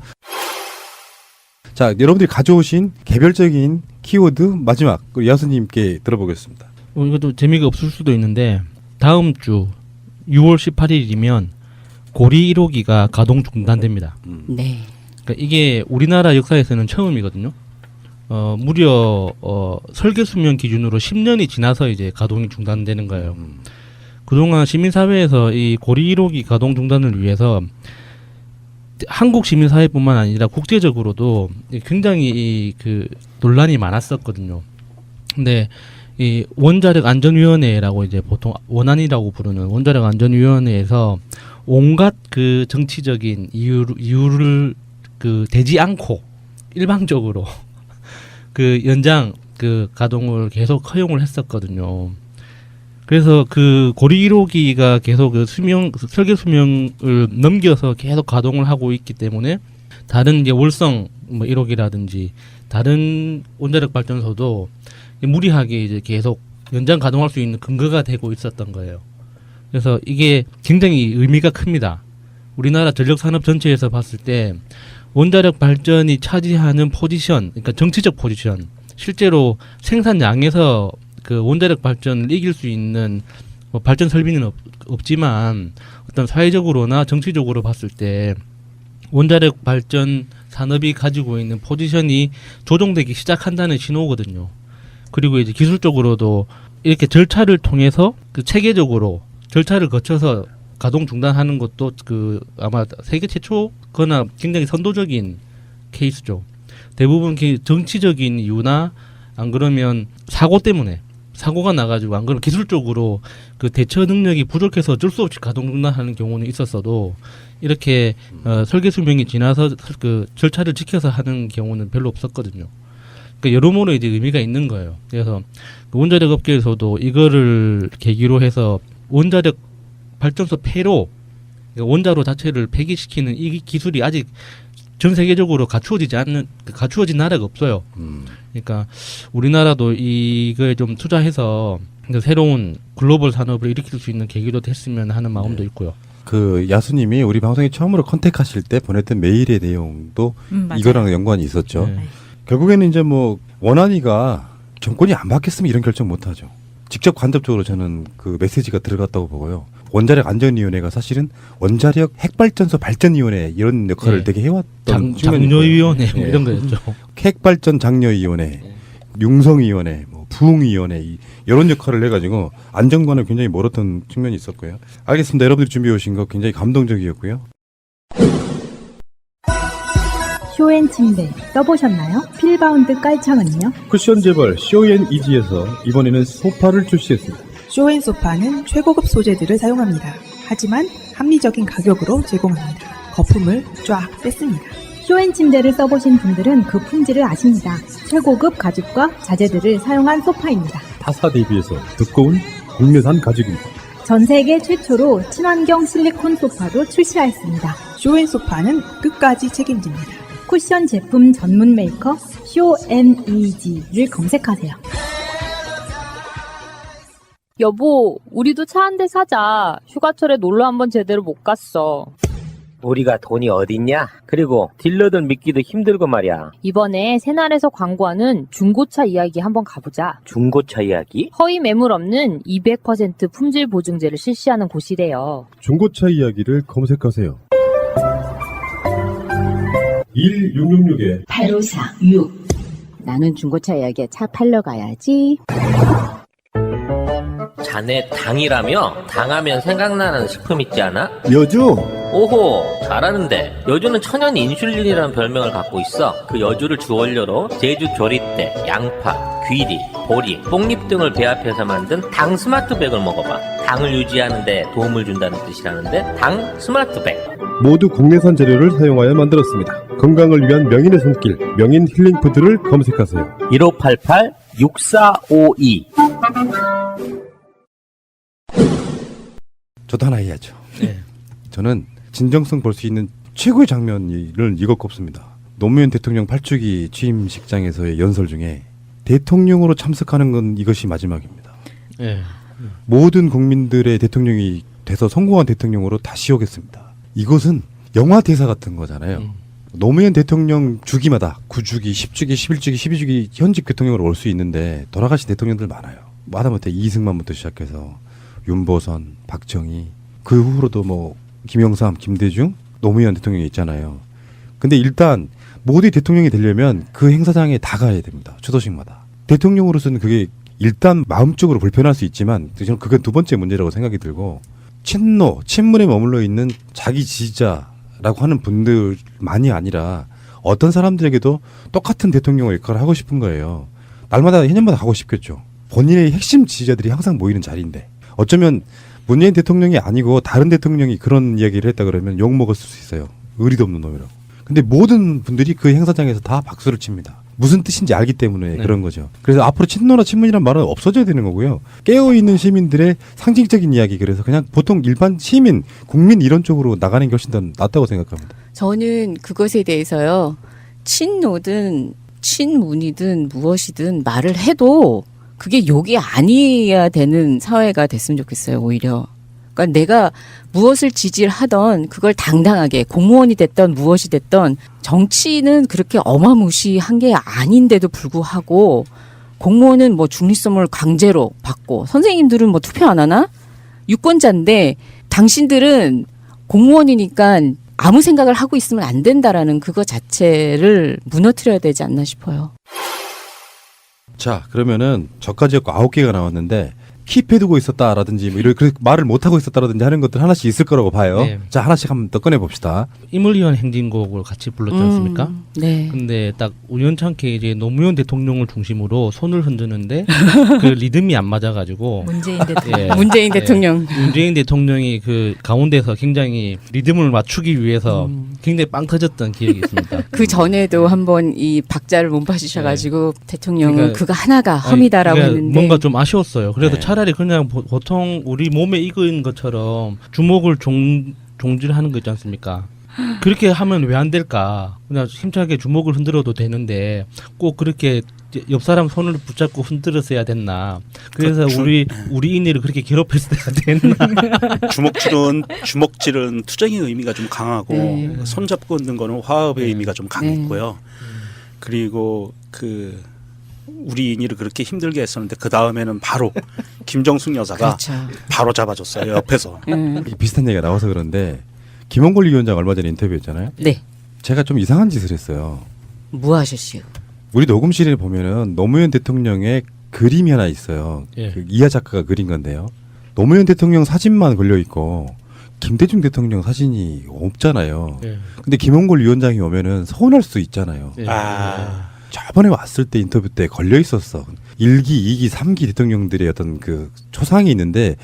자, 여러분들이 가져오신 개별적인 키워드 마지막 우리 야수님께 들어보겠습니다. 이것도 재미가 없을 수도 있는데 다음 주 6월 18일이면 고리 1호기가 가동 중단됩니다. 네. 그러니까 이게 우리나라 역사에서는 처음이거든요. 무려 설계 수명 기준으로 10년이 지나서 이제 가동이 중단되는 거예요. 그동안 시민사회에서 이 고리 1호기 가동 중단을 위해서 한국 시민사회뿐만 아니라 국제적으로도 굉장히 그 논란이 많았었거든요. 근데 이 원자력 안전위원회라고 이제 보통 원안이라고 부르는 원자력 안전위원회에서 온갖 그 정치적인 이유를 그 대지 않고 일방적으로 그 연장 그 가동을 계속 허용을 했었거든요. 그래서 그 고리 1호기가 계속 그 설계 수명을 넘겨서 계속 가동을 하고 있기 때문에 다른 이제 월성 뭐 1호기라든지 다른 원자력 발전소도 무리하게 이제 계속 연장 가동할 수 있는 근거가 되고 있었던 거예요. 그래서 이게 굉장히 의미가 큽니다. 우리나라 전력 산업 전체에서 봤을 때 원자력 발전이 차지하는 포지션, 그러니까 정치적 포지션, 실제로 생산량에서 그 원자력 발전을 이길 수 있는 뭐 발전 설비는 없지만 어떤 사회적으로나 정치적으로 봤을 때 원자력 발전 산업이 가지고 있는 포지션이 조정되기 시작한다는 신호거든요. 그리고 이제 기술적으로도 이렇게 절차를 통해서 그 체계적으로 절차를 거쳐서 가동 중단하는 것도 그 아마 세계 최초거나 굉장히 선도적인 케이스죠. 대부분 정치적인 이유나 안 그러면 사고 때문에 사고가 나가지고 안 그러면 기술적으로 그 대처 능력이 부족해서 어쩔 수 없이 가동 중단하는 경우는 있었어도 이렇게 설계 수명이 지나서 그 절차를 지켜서 하는 경우는 별로 없었거든요. 그러니까 여러모로 이제 의미가 있는 거예요. 그래서 그 원자력 업계에서도 이거를 계기로 해서 원자력 발전소 폐로 그러니까 원자로 자체를 폐기시키는 이 기술이 아직 전 세계적으로 갖추어진 나라가 없어요. 그러니까 우리나라도 이거에 좀 투자해서 새로운 글로벌 산업을 일으킬 수 있는 계기도 됐으면 하는 마음도 있고요. 그 야수님이 우리 방송에 처음으로 컨택하실 때 보냈던 메일의 내용도 맞아요. 이거랑 연관이 있었죠. 네. 결국에는 이제 뭐 원안위가 정권이 안 바뀌었으면 이런 결정 못 하죠. 직접 간접적으로 저는 그 메시지가 들어갔다고 보고요. 원자력 안전위원회가 사실은 원자력 핵발전소 발전위원회 이런 역할을 네. 되게 해왔던 측면이 장려위원회 뭐 네. 이런 거였죠. 핵발전 장려위원회, 융성위원회, 뭐 부흥위원회 이런 역할을 해가지고 안전관을 굉장히 멀었던 측면이 있었고요. 알겠습니다. 여러분들이 준비해 오신 거 굉장히 감동적이었고요. 쇼앤 침대 써보셨나요? 필바운드 깔창은요? 쿠션 재벌 쇼앤이지에서 이번에는 소파를 출시했습니다. 쇼앤소파는 최고급 소재들을 사용합니다. 하지만 합리적인 가격으로 제공합니다. 거품을 쫙 뺐습니다. 쇼앤 침대를 써보신 분들은 그 품질을 아십니다. 최고급 가죽과 자재들을 사용한 소파입니다. 타사 대비해서 두꺼운 국내산 가죽입니다. 전 세계 최초로 친환경 실리콘 소파도 출시하였습니다. 쇼앤소파는 끝까지 책임집니다. 쿠션 제품 전문 메이커 쇼앤이지를 검색하세요. 여보, 우리도 차 한 대 사자. 휴가철에 놀러 한번 제대로 못 갔어. 우리가 돈이 어딨냐? 그리고 딜러들 믿기도 힘들고 말이야. 이번에 새날에서 광고하는 중고차 이야기 한번 가보자. 중고차 이야기? 허위 매물 없는 200% 품질 보증제를 실시하는 곳이래요. 중고차 이야기를 검색하세요. 1666에 8546 나는 중고차 이야기에 차 팔러 가야지. 자네 당이라며? 당하면 생각나는 식품 있지 않아? 여주! 오호, 잘하는데. 여주는 천연 인슐린이라는 별명을 갖고 있어. 그 여주를 주원료로 제주 조리대, 양파, 귀리, 보리, 뽕잎 등을 배합해서 만든 당 스마트백을 먹어봐. 당을 유지하는 데 도움을 준다는 뜻이라는데 당 스마트백. 모두 국내산 재료를 사용하여 만들었습니다. 건강을 위한 명인의 손길, 명인 힐링푸드를 검색하세요. 1588-6452 저도 하나 해야죠. 네. 저는 진정성 볼 수 있는 최고의 장면을 이것 꼽습니다. 노무현 대통령 8주기 취임식장에서의 연설 중에 대통령으로 참석하는 건 이것이 마지막입니다. 네. 모든 국민들의 대통령이 돼서 성공한 대통령으로 다시 오겠습니다. 이것은 영화 대사 같은 거잖아요. 노무현 대통령 주기마다 9주기, 10주기, 11주기, 12주기 현직 대통령으로 올 수 있는데 돌아가신 대통령들 많아요. 마다못해 이승만부터 시작해서 윤보선, 박정희, 그 후로도 뭐 김영삼, 김대중, 노무현 대통령이 있잖아요. 근데 일단 모두의 대통령이 되려면 그 행사장에 다 가야 됩니다. 추도식마다. 대통령으로서는 그게 일단 마음적으로 불편할 수 있지만 저는 그게 두 번째 문제라고 생각이 들고 친문에 머물러 있는 자기 지지자라고 하는 분들만이 아니라 어떤 사람들에게도 똑같은 대통령의 역할을 하고 싶은 거예요. 날마다 해년마다 가고 싶겠죠. 본인의 핵심 지지자들이 항상 모이는 자리인데 어쩌면 문재인 대통령이 아니고 다른 대통령이 그런 이야기를 했다 그러면 욕먹을 수 있어요. 의리도 없는 놈이라고. 근데 모든 분들이 그 행사장에서 다 박수를 칩니다. 무슨 뜻인지 알기 때문에 그런 거죠. 그래서 앞으로 친노나 친문이란 말은 없어져야 되는 거고요. 깨어있는 시민들의 상징적인 이야기, 그래서 그냥 보통 일반 시민, 국민 이런 쪽으로 나가는 게 훨씬 더 낫다고 생각합니다. 저는 그것에 대해서요. 친노든 친문이든 무엇이든 말을 해도 그게 욕이 아니어야 되는 사회가 됐으면 좋겠어요. 오히려. 그러니까 내가 무엇을 지지를 하던 그걸 당당하게, 공무원이 됐던 무엇이 됐던, 정치는 그렇게 어마무시한 게 아닌데도 불구하고 공무원은 뭐 중립성을 강제로 받고 선생님들은 뭐 투표 안 하나? 유권자인데 당신들은 공무원이니까 아무 생각을 하고 있으면 안 된다라는 그거 자체를 무너뜨려야 되지 않나 싶어요. 자, 그러면은 저까지 했고 9개가 나왔는데 킵해두고 있었다라든지 뭐 이렇게 말을 못하고 있었다라든지 하는 것들 하나씩 있을 거라고 봐요. 네. 자, 하나씩 한번 더 꺼내봅시다. 임을위원 행진곡을 같이 불렀지 않습니까? 네. 근데 딱 우연찮게 이제 노무현 대통령을 중심으로 손을 흔드는데 그 리듬이 안 맞아가지고 문재인 대통령. 예. 문재인 대통령. 문재인 대통령이 그 가운데서 굉장히 리듬을 맞추기 위해서 굉장히 빵 터졌던 기억이 있습니다. 그 전에도 한번 이 박자를 못 봐주셔가지고 대통령은 그러니까- 그거 하나가 험이다라고 그러니까 했는데 뭔가 좀 아쉬웠어요. 그래서 네. 차라리 그냥 보통 우리 몸에 익은 것처럼 주먹을 종질하는 거 있지 않습니까? 그렇게 하면 왜 안 될까? 그냥 힘차게 주먹을 흔들어도 되는데 꼭 그렇게 옆 사람 손을 붙잡고 흔들었어야 됐나? 그래서 우리 인의를 그렇게 괴롭혔어야 됐나? 주먹질은 투쟁의 의미가 좀 강하고 네. 손 잡고 있는 거는 화합의 네. 의미가 좀 강했고요. 그리고 그 우리 인의를 그렇게 힘들게 했었는데 그 다음에는 바로 김정숙 여사가 그렇죠. 바로 잡아줬어요, 옆에서. 비슷한 얘기가 나와서 그런데 김원걸 위원장 얼마 전에 인터뷰했잖아요. 네. 제가 좀 이상한 짓을 했어요. 뭐 하셨어요? 우리 녹음실에 보면은 노무현 대통령의 그림이 하나 있어요. 예. 그 이하 작가가 그린 건데요. 노무현 대통령 사진만 걸려 있고 김대중 대통령 사진이 없잖아요. 예. 근데 김원걸 위원장이 오면은 서운할 수 있잖아요. 예. 저번에 왔을 때 인터뷰 때 걸려 있었어. 1기, 2기, 3기 대통령들의 어떤 그 초상이 있는데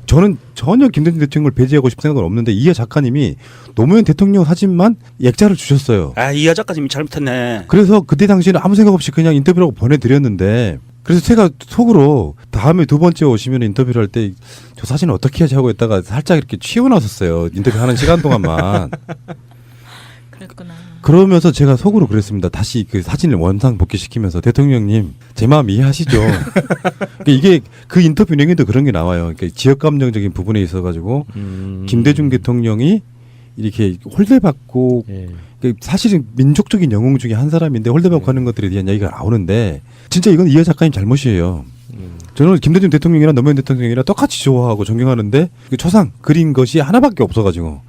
저는 전혀 김대중 대통령을 배제하고 싶은 생각은 없는데 이하 작가님이 노무현 대통령 사진만 액자를 주셨어요. 이하 작가님이 잘못했네. 그래서 그때 당시에는 아무 생각 없이 그냥 인터뷰라고 보내드렸는데 그래서 제가 속으로 다음에 두 번째 오시면 인터뷰를 할 때 저 사진 어떻게 하지 하고 있다가 살짝 이렇게 치워놨었어요. 인터뷰하는 시간 동안만. 그랬구나. 그러면서 제가 속으로 그랬습니다. 다시 그 사진을 원상 복귀시키면서 대통령님 제 마음 이해하시죠? 그러니까 이게 그 인터뷰 내용에도 그런 게 나와요. 그러니까 지역 감정적인 부분에 있어가지고 김대중 대통령이 이렇게 홀대받고 사실은 민족적인 영웅 중에 한 사람인데 홀대받고 하는 것들에 대한 이야기가 나오는데 진짜 이건 이하 작가님 잘못이에요. 저는 김대중 대통령이랑 노무현 대통령이랑 똑같이 좋아하고 존경하는데 그 초상 그린 것이 하나밖에 없어가지고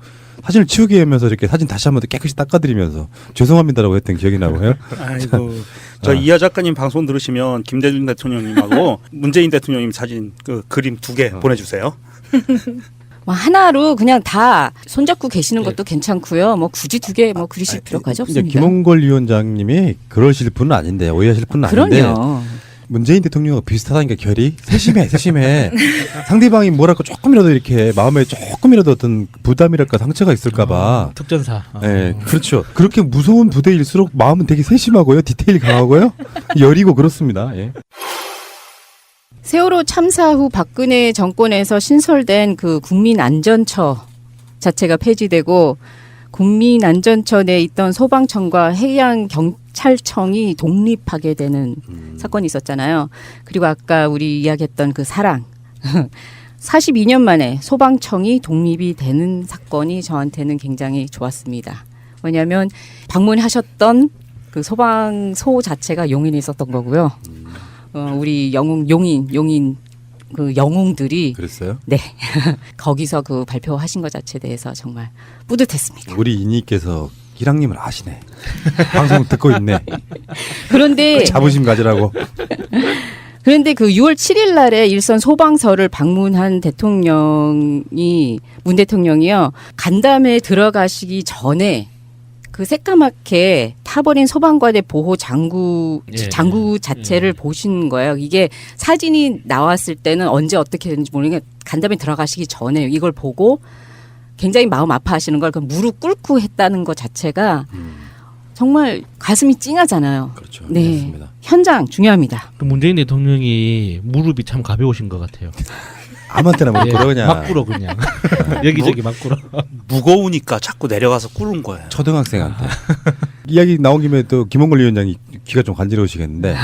사진을 치우게 하면서 이렇게 사진 다시 한번 깨끗이 닦아드리면서 죄송합니다라고 했던 기억이 나고요. 아이고, 저 이하 작가님 방송 들으시면 김대중 대통령님하고 문재인 대통령님 사진 그 그림 2개 보내주세요. 뭐 하나로 그냥 다 손잡고 계시는 것도 괜찮고요. 뭐 굳이 2개 뭐 그리실 필요까지 이제 없습니다. 김원걸 위원장님이 그러실 분은 아닌데 오해하실 분은 아닌데 그럼요. 문재인 대통령과 비슷하다니까 결이 세심해. 상대방이 뭐랄까 조금이라도 이렇게 마음에 조금이라도 어떤 부담이랄까 상처가 있을까봐. 특전사. 네, 그렇죠. 그렇게 무서운 부대일수록 마음은 되게 세심하고요, 디테일 강하고요, 여리고 그렇습니다. 예. 세월호 참사 후 박근혜 정권에서 신설된 그 국민안전처 자체가 폐지되고 국민안전처 내에 있던 소방청과 해양경찰청이 독립하게 되는 사건이 있었잖아요. 그리고 아까 우리 이야기했던 그 사랑 42년 만에 소방청이 독립이 되는 사건이 저한테는 굉장히 좋았습니다. 왜냐하면 방문하셨던 그 소방소 자체가 용인에 있었던 거고요. 우리 용인 그 영웅들이 그랬어요? 네 거기서 그 발표하신 것 자체에 대해서 정말 뿌듯했습니다. 우리 이니께서 희랑님은 아시네. 방송 듣고 있네. 그런데 자부심 가지라고. 그런데 그 6월 7일 날에 일선 소방서를 방문한 문 대통령이요. 간담회 들어가시기 전에 그 새까맣게 타버린 소방관의 보호 장구 자체를 보신 거예요. 이게 사진이 나왔을 때는 언제 어떻게 됐는지 모르겠는데 간담회 들어가시기 전에 이걸 보고 굉장히 마음 아파하시는 걸 그 무릎 꿇고 했다는 것 자체가 정말 가슴이 찡하잖아요. 그렇죠. 네, 맞습니다. 현장 중요합니다. 그 문재인 대통령이 무릎이 참 가벼우신 것 같아요. 아무한테나 막 꿇어 그냥. 막 꿇어 그냥. 여기저기 막 꿇어. 무거우니까 자꾸 내려가서 꿇은 거예요. 초등학생한테. 이야기 나온 김에 또 김홍걸 위원장이 귀가 좀 간지러우시겠는데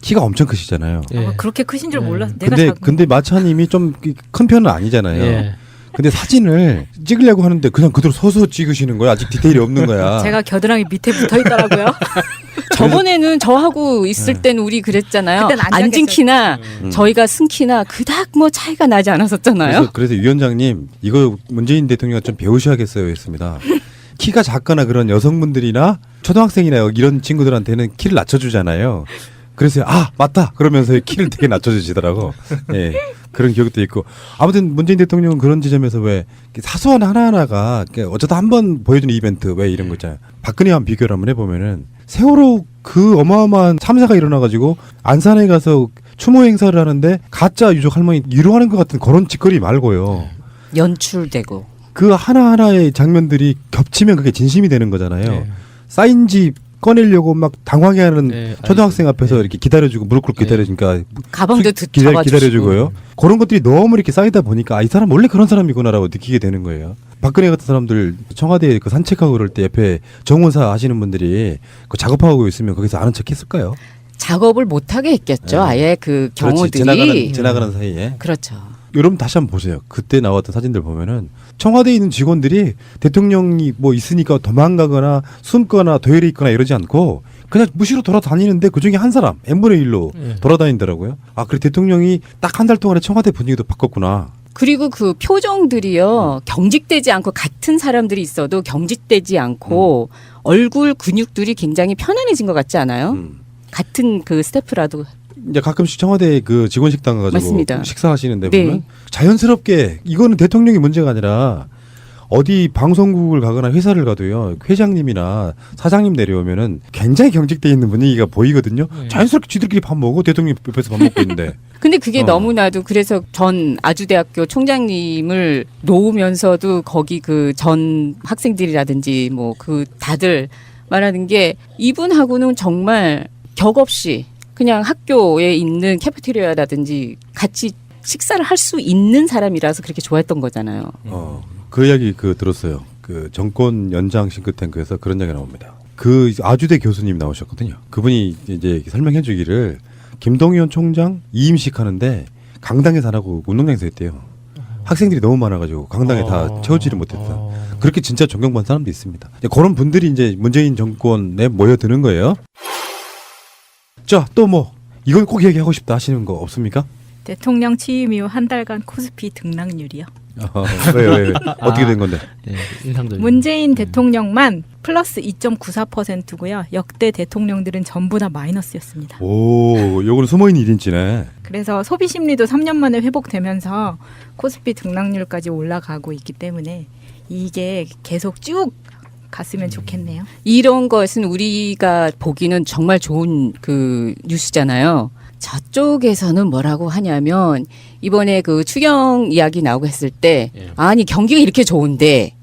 키가 엄청 크시잖아요. 예. 그렇게 크신 줄 몰랐어. 내가 근데 마차님이 좀 큰 편은 아니잖아요. 예. 근데 사진을 찍으려고 하는데 그냥 그대로 서서 찍으시는 거야. 아직 디테일이 없는 거야. 제가 겨드랑이 밑에 붙어 있더라고요. 저번에는 저하고 있을 때는 우리 그랬잖아요. 그땐 안 앉은 자겠어요. 키나 저희가 쓴 키나 그닥 뭐 차이가 나지 않았었잖아요. 그래서 위원장님 이거 문재인 대통령이 좀 배우셔야겠어요 했습니다. 키가 작거나 그런 여성분들이나 초등학생이나 이런 친구들한테는 키를 낮춰주잖아요. 그래서 아 맞다 그러면서 키를 되게 낮춰주시더라고. 예, 그런 기억도 있고 아무튼 문재인 대통령은 그런 지점에서 왜 사소한 하나하나가 어쩌다 한번 보여주는 이벤트 왜 이런 거 있잖아요. 박근혜와 비교를 한번 해보면은 세월호 그 어마어마한 참사가 일어나가지고 안산에 가서 추모 행사를 하는데 가짜 유족 할머니 위로하는 것 같은 그런 짓거리 말고요. 연출되고 그 하나하나의 장면들이 겹치면 그게 진심이 되는 거잖아요. 네. 사인지 꺼내려고 막 당황해하는 네, 초등학생 앞에서 이렇게 기다려주고 무릎 꿇고 기다려주니까 가방도 기다려주고요. 잡아주시고 그런 것들이 너무 이렇게 쌓이다 보니까 이 사람 원래 그런 사람이구나라고 느끼게 되는 거예요. 박근혜 같은 사람들 청와대에 그 산책하고 그럴 때 옆에 정원사 하시는 분들이 그 작업하고 있으면 거기서 아는 척 했을까요? 작업을 못하게 했겠죠. 네. 아예 그 경우들이 그렇지. 지나가는 사이에. 그렇죠. 여러분 다시 한번 보세요. 그때 나왔던 사진들 보면은 청와대에 있는 직원들이 대통령이 뭐 있으니까 도망가거나 숨거나 도열에 있거나 이러지 않고 그냥 무시로 돌아다니는데 그중에 한 사람 n분의 1로 돌아다니더라고요. 아 그래 대통령이 딱 한 달 동안에 청와대 분위기도 바꿨구나. 그리고 그 표정들이요. 경직되지 않고 같은 사람들이 있어도 경직되지 않고 얼굴 근육들이 굉장히 편안해진 것 같지 않아요? 같은 그 스태프라도. 이제 가끔씩 청와대 그 직원 식당 가지고 맞습니다. 식사하시는데 네. 보면 자연스럽게 이거는 대통령이 문제가 아니라 어디 방송국을 가거나 회사를 가도요 회장님이나 사장님 내려오면은 굉장히 경직돼 있는 분위기가 보이거든요. 자연스럽게 쥐들끼리 밥 먹고 대통령 옆에서 밥 먹고 있는데. 근데 그게 너무나도 그래서 전 아주대학교 총장님을 놓으면서도 거기 그 전 학생들이라든지 뭐 그 다들 말하는 게 이분하고는 정말 격 없이 그냥 학교에 있는 캐피테리아라든지 같이 식사를 할 수 있는 사람이라서 그렇게 좋아했던 거잖아요. 그 이야기 들었어요. 그 정권 연장 싱크탱크에서 그런 이야기 나옵니다. 그 아주대 교수님 나오셨거든요. 그분이 이제 설명해 주기를 김동연 총장 이임식 하는데 강당에서 안 하고 운동장에서 했대요. 학생들이 너무 많아가지고 강당에 다 채우지를 못했다. 그렇게 진짜 존경받는 사람도 있습니다. 그런 분들이 이제 문재인 정권에 모여드는 거예요. 자, 또 뭐 이건 꼭 얘기하고 싶다 하시는 거 없습니까? 대통령 취임 이후 한 달간 코스피 등락률이요. 왜 어떻게 된 건데? 인상적인. 문재인 대통령만 플러스 2.94%고요. 역대 대통령들은 전부 다 마이너스였습니다. 오, 요거는 숨어있는 1인치네. 그래서 소비 심리도 3년 만에 회복되면서 코스피 등락률까지 올라가고 있기 때문에 이게 계속 쭉 갔으면 좋겠네요. 이런 것은 우리가 보기는 정말 좋은 그 뉴스잖아요. 저쪽에서는 뭐라고 하냐면 이번에 그 추경 이야기 나오고 했을 때 아니 경기가 이렇게 좋은데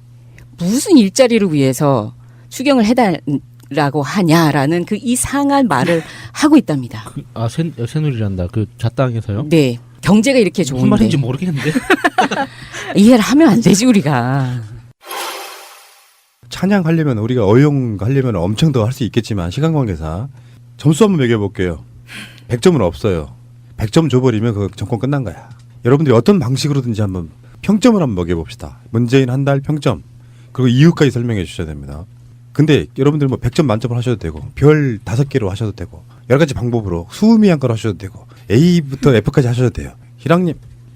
무슨 일자리를 위해서 추경을 해달라고 하냐라는 그 이상한 말을 하고 있답니다. 새누리란다. 그 자당에서요? 네. 경제가 이렇게 좋은데. 무슨 말인지 모르겠는데. 이해를 하면 안 되지 우리가. 찬양하려면 우리가 어용하려면 엄청 더 할 수 있겠지만 시간 관계상 점수 한번 매겨볼게요. 100점은 없어요. 100점 줘버리면 그 정권 끝난 거야. 여러분들이 어떤 방식으로든지 한번 평점을 한번 먹여봅시다. 문재인 한 달 평점 그리고 이유까지 설명해 주셔야 됩니다. 근데 여러분들 뭐 100점 만점을 하셔도 되고 별 5개로 하셔도 되고 여러 가지 방법으로 수미양가로 하셔도 되고 A부터 F까지 하셔도 돼요. 희랑님.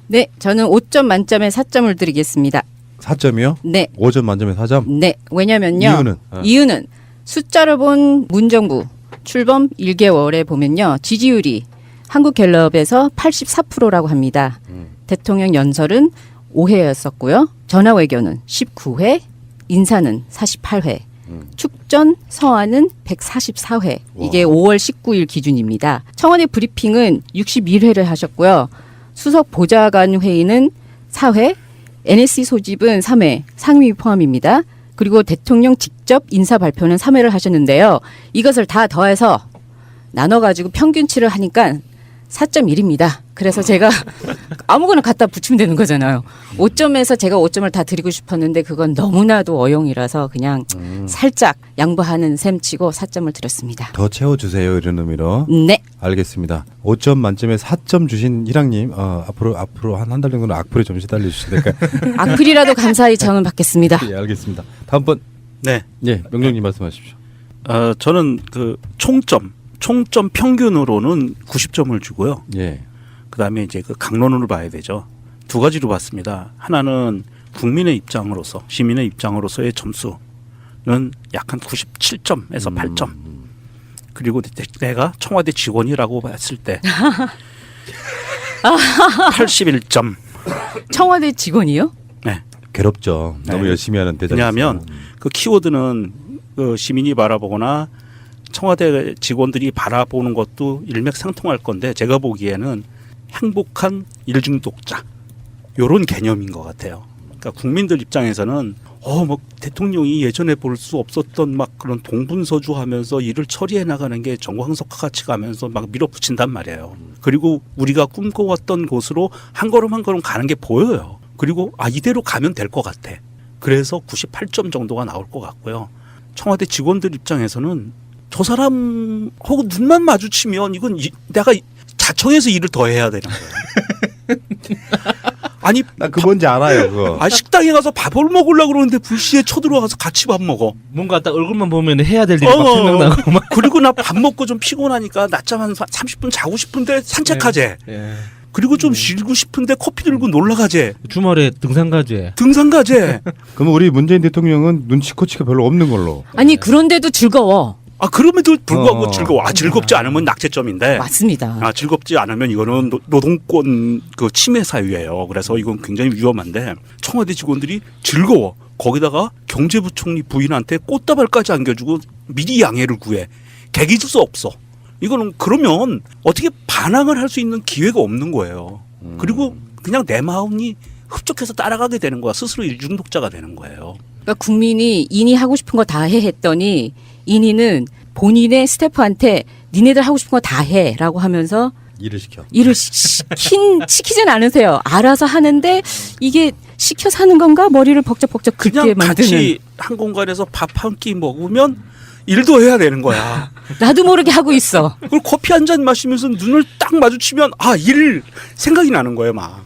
네, 저는 5점 만점에 4점을 드리겠습니다. 4점이요? 네. 5점 만점에 4점? 네. 왜냐면요. 이유는? 이유는 숫자를 본 문정부 출범 1개월에 보면요. 지지율이 한국갤럽에서 84%라고 합니다. 대통령 연설은 5회였었고요. 전화외교는 19회, 인사는 48회, 축전, 서한은 144회. 이게 5월 19일 기준입니다. 청와대 브리핑은 61회를 하셨고요. 수석 보좌관 회의는 4회, NSC 소집은 3회, 상임위 포함입니다. 그리고 대통령 직접 인사 발표는 3회를 하셨는데요. 이것을 다 더해서 나눠가지고 평균치를 하니까 4.1입니다. 그래서 제가 아무거나 갖다 붙이면 되는 거잖아요. 5점에서 제가 5점을 다 드리고 싶었는데 그건 너무나도 어용이라서 그냥 살짝 양보하는 셈 치고 4점을 드렸습니다. 더 채워주세요. 이런 의미로. 네. 알겠습니다. 5점 만점에 4점 주신 희랑님 앞으로 한 달 정도는 악플에 좀 시달려주시면 될까요? 악플이라도 감사히 저는 받겠습니다. 예, 알겠습니다. 다음 번. 네. 예, 명령님 말씀하십시오. 저는 그 총점 평균으로는 90점을 주고요. 예. 그다음에 이제 그 강론으로 봐야 되죠. 두 가지로 봤습니다. 하나는 국민의 입장으로서, 시민의 입장으로서의 점수는 약 한 97점에서 8점. 그리고 내가 청와대 직원이라고 봤을 때 81점. 청와대 직원이요? 네. 괴롭죠. 너무 네. 열심히 하는 대장. 왜냐하면 그 키워드는 그 시민이 바라보거나 청와대 직원들이 바라보는 것도 일맥상통할 건데 제가 보기에는 행복한 일중독자 요런 개념인 것 같아요. 그러니까 국민들 입장에서는 뭐 대통령이 예전에 볼 수 없었던 막 그런 동분서주하면서 일을 처리해 나가는 게 정광석화 같이 가면서 막 밀어붙인단 말이에요. 그리고 우리가 꿈꿔왔던 곳으로 한 걸음 한 걸음 가는 게 보여요. 그리고 이대로 가면 될 것 같아. 그래서 98점 정도가 나올 것 같고요. 청와대 직원들 입장에서는 저 사람하고 눈만 마주치면 이건 내가 자청해서 일을 더 해야 되는 거예요. 아니 나 그 뭔지 알아요. 그거. 식당에 가서 밥을 먹으려고 그러는데 불시에 쳐들어가서 같이 밥 먹어. 뭔가 딱 얼굴만 보면 해야 될 일이 막 생각나고 막. 그리고 나 밥 먹고 좀 피곤하니까 낮잠 한 30분 자고 싶은데 산책하재. 예. 그리고 좀 쉬고 싶은데 커피 들고 놀러 가재. 주말에 등산 가재. 그럼 우리 문재인 대통령은 눈치코치가 별로 없는 걸로. 아니 그런데도 즐거워. 그럼에도 불구하고 즐거워. 즐겁지 않으면 낙제점인데. 맞습니다. 즐겁지 않으면 이거는 노동권 그 침해 사유예요. 그래서 이건 굉장히 위험한데 청와대 직원들이 즐거워. 거기다가 경제부총리 부인한테 꽃다발까지 안겨주고 미리 양해를 구해. 개기 줄 수 없어. 이거는 그러면 어떻게 반항을 할 수 있는 기회가 없는 거예요. 그리고 그냥 내 마음이 흡족해서 따라가게 되는 거야. 스스로 일중독자가 되는 거예요. 그러니까 국민이 인이 하고 싶은 거 다 해 했더니 인이는 본인의 스태프한테 니네들 하고 싶은 거 다 해라고 하면서 일을 시켜. 일을 시키진 않으세요. 알아서 하는데 이게 시켜서 하는 건가 머리를 벅적벅적 긁게 그냥 만드는. 같이 한 공간에서 밥 한 끼 먹으면 일도 해야 되는 거야. 나도 모르게 하고 있어. 그리고 커피 한 잔 마시면서 눈을 딱 마주치면 일 생각이 나는 거예요, 막.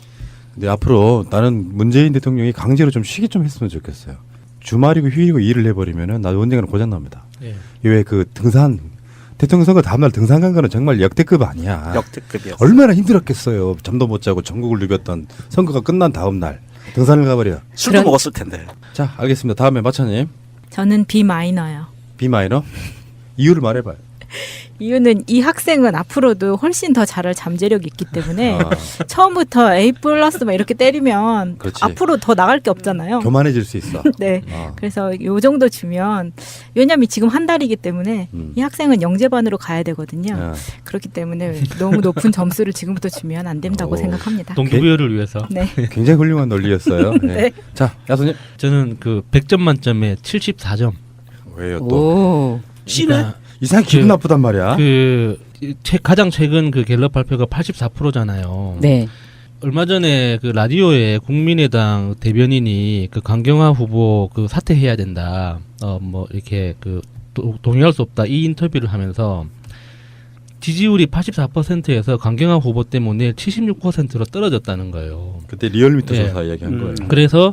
근데 앞으로 나는 문재인 대통령이 강제로 좀 쉬게 좀 했으면 좋겠어요. 주말이고 휴일이고 일을 해버리면은 나 언젠가는 고장 납니다. 예. 왜 그 등산 대통령 선거 다음날 등산 간 거는 정말 역대급 아니야. 역대급이었어. 얼마나 힘들었겠어요. 잠도 못 자고 전국을 누볐던 선거가 끝난 다음 날 등산을 가버려. 술도 먹었을 텐데. 자, 알겠습니다. 다음에 마차님. 저는 B 마이너요. B 마이너. 이유를 말해봐요. 이유는 이 학생은 앞으로도 훨씬 더 잘할 잠재력이 있기 때문에 처음부터 A 플러스 막 이렇게 때리면 그렇지. 앞으로 더 나갈 게 없잖아요. 교만해질 수 있어. 네. 그래서 요 정도 주면 왜냐하면 지금 한 달이기 때문에 이 학생은 영재반으로 가야 되거든요. 그렇기 때문에 너무 높은 점수를 지금부터 주면 안 된다고 생각합니다. 동기부여를 위해서. 네. 굉장히 훌륭한 논리였어요. 네. 네. 자, 야수님. 저는 그 100점 만점에 74점. 왜요 또? 씨네. 이상 기분 나쁘단 말이야. 가장 최근 그 갤럽 발표가 84%잖아요. 네. 얼마 전에 그 라디오에 국민의당 대변인이 그 강경화 후보 그 사퇴해야 된다. 뭐 이렇게 그 동의할 수 없다. 이 인터뷰를 하면서 지지율이 84%에서 강경화 후보 때문에 76%로 떨어졌다는 거예요. 그때 리얼미터 조사 이야기한 거예요. 그래서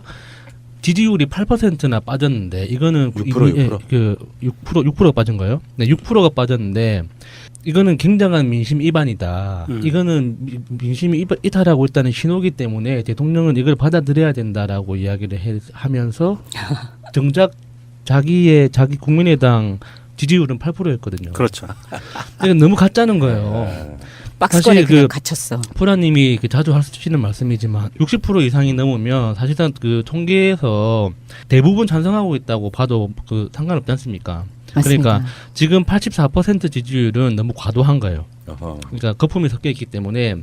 지지율이 8%나 빠졌는데 이거는 6%가 빠진 거예요. 네, 6%가 빠졌는데 이거는 굉장한 민심 이반이다. 이거는 민심이 이탈하고 있다는 신호기 때문에 대통령은 이걸 받아들여야 된다라고 이야기를 하면서 정작 자기 국민의당 지지율은 8%였거든요. 그렇죠. 이건 너무 가짜는 거예요. 박스권에 그냥 갇혔어. 포라님이 자주 하시는 말씀이지만 60% 이상이 넘으면 사실상 그 통계에서 대부분 찬성하고 있다고 봐도 그 상관없지 않습니까? 맞습니다. 그러니까 지금 84% 지지율은 너무 과도한 거예요. 그러니까 거품이 섞여 있기 때문에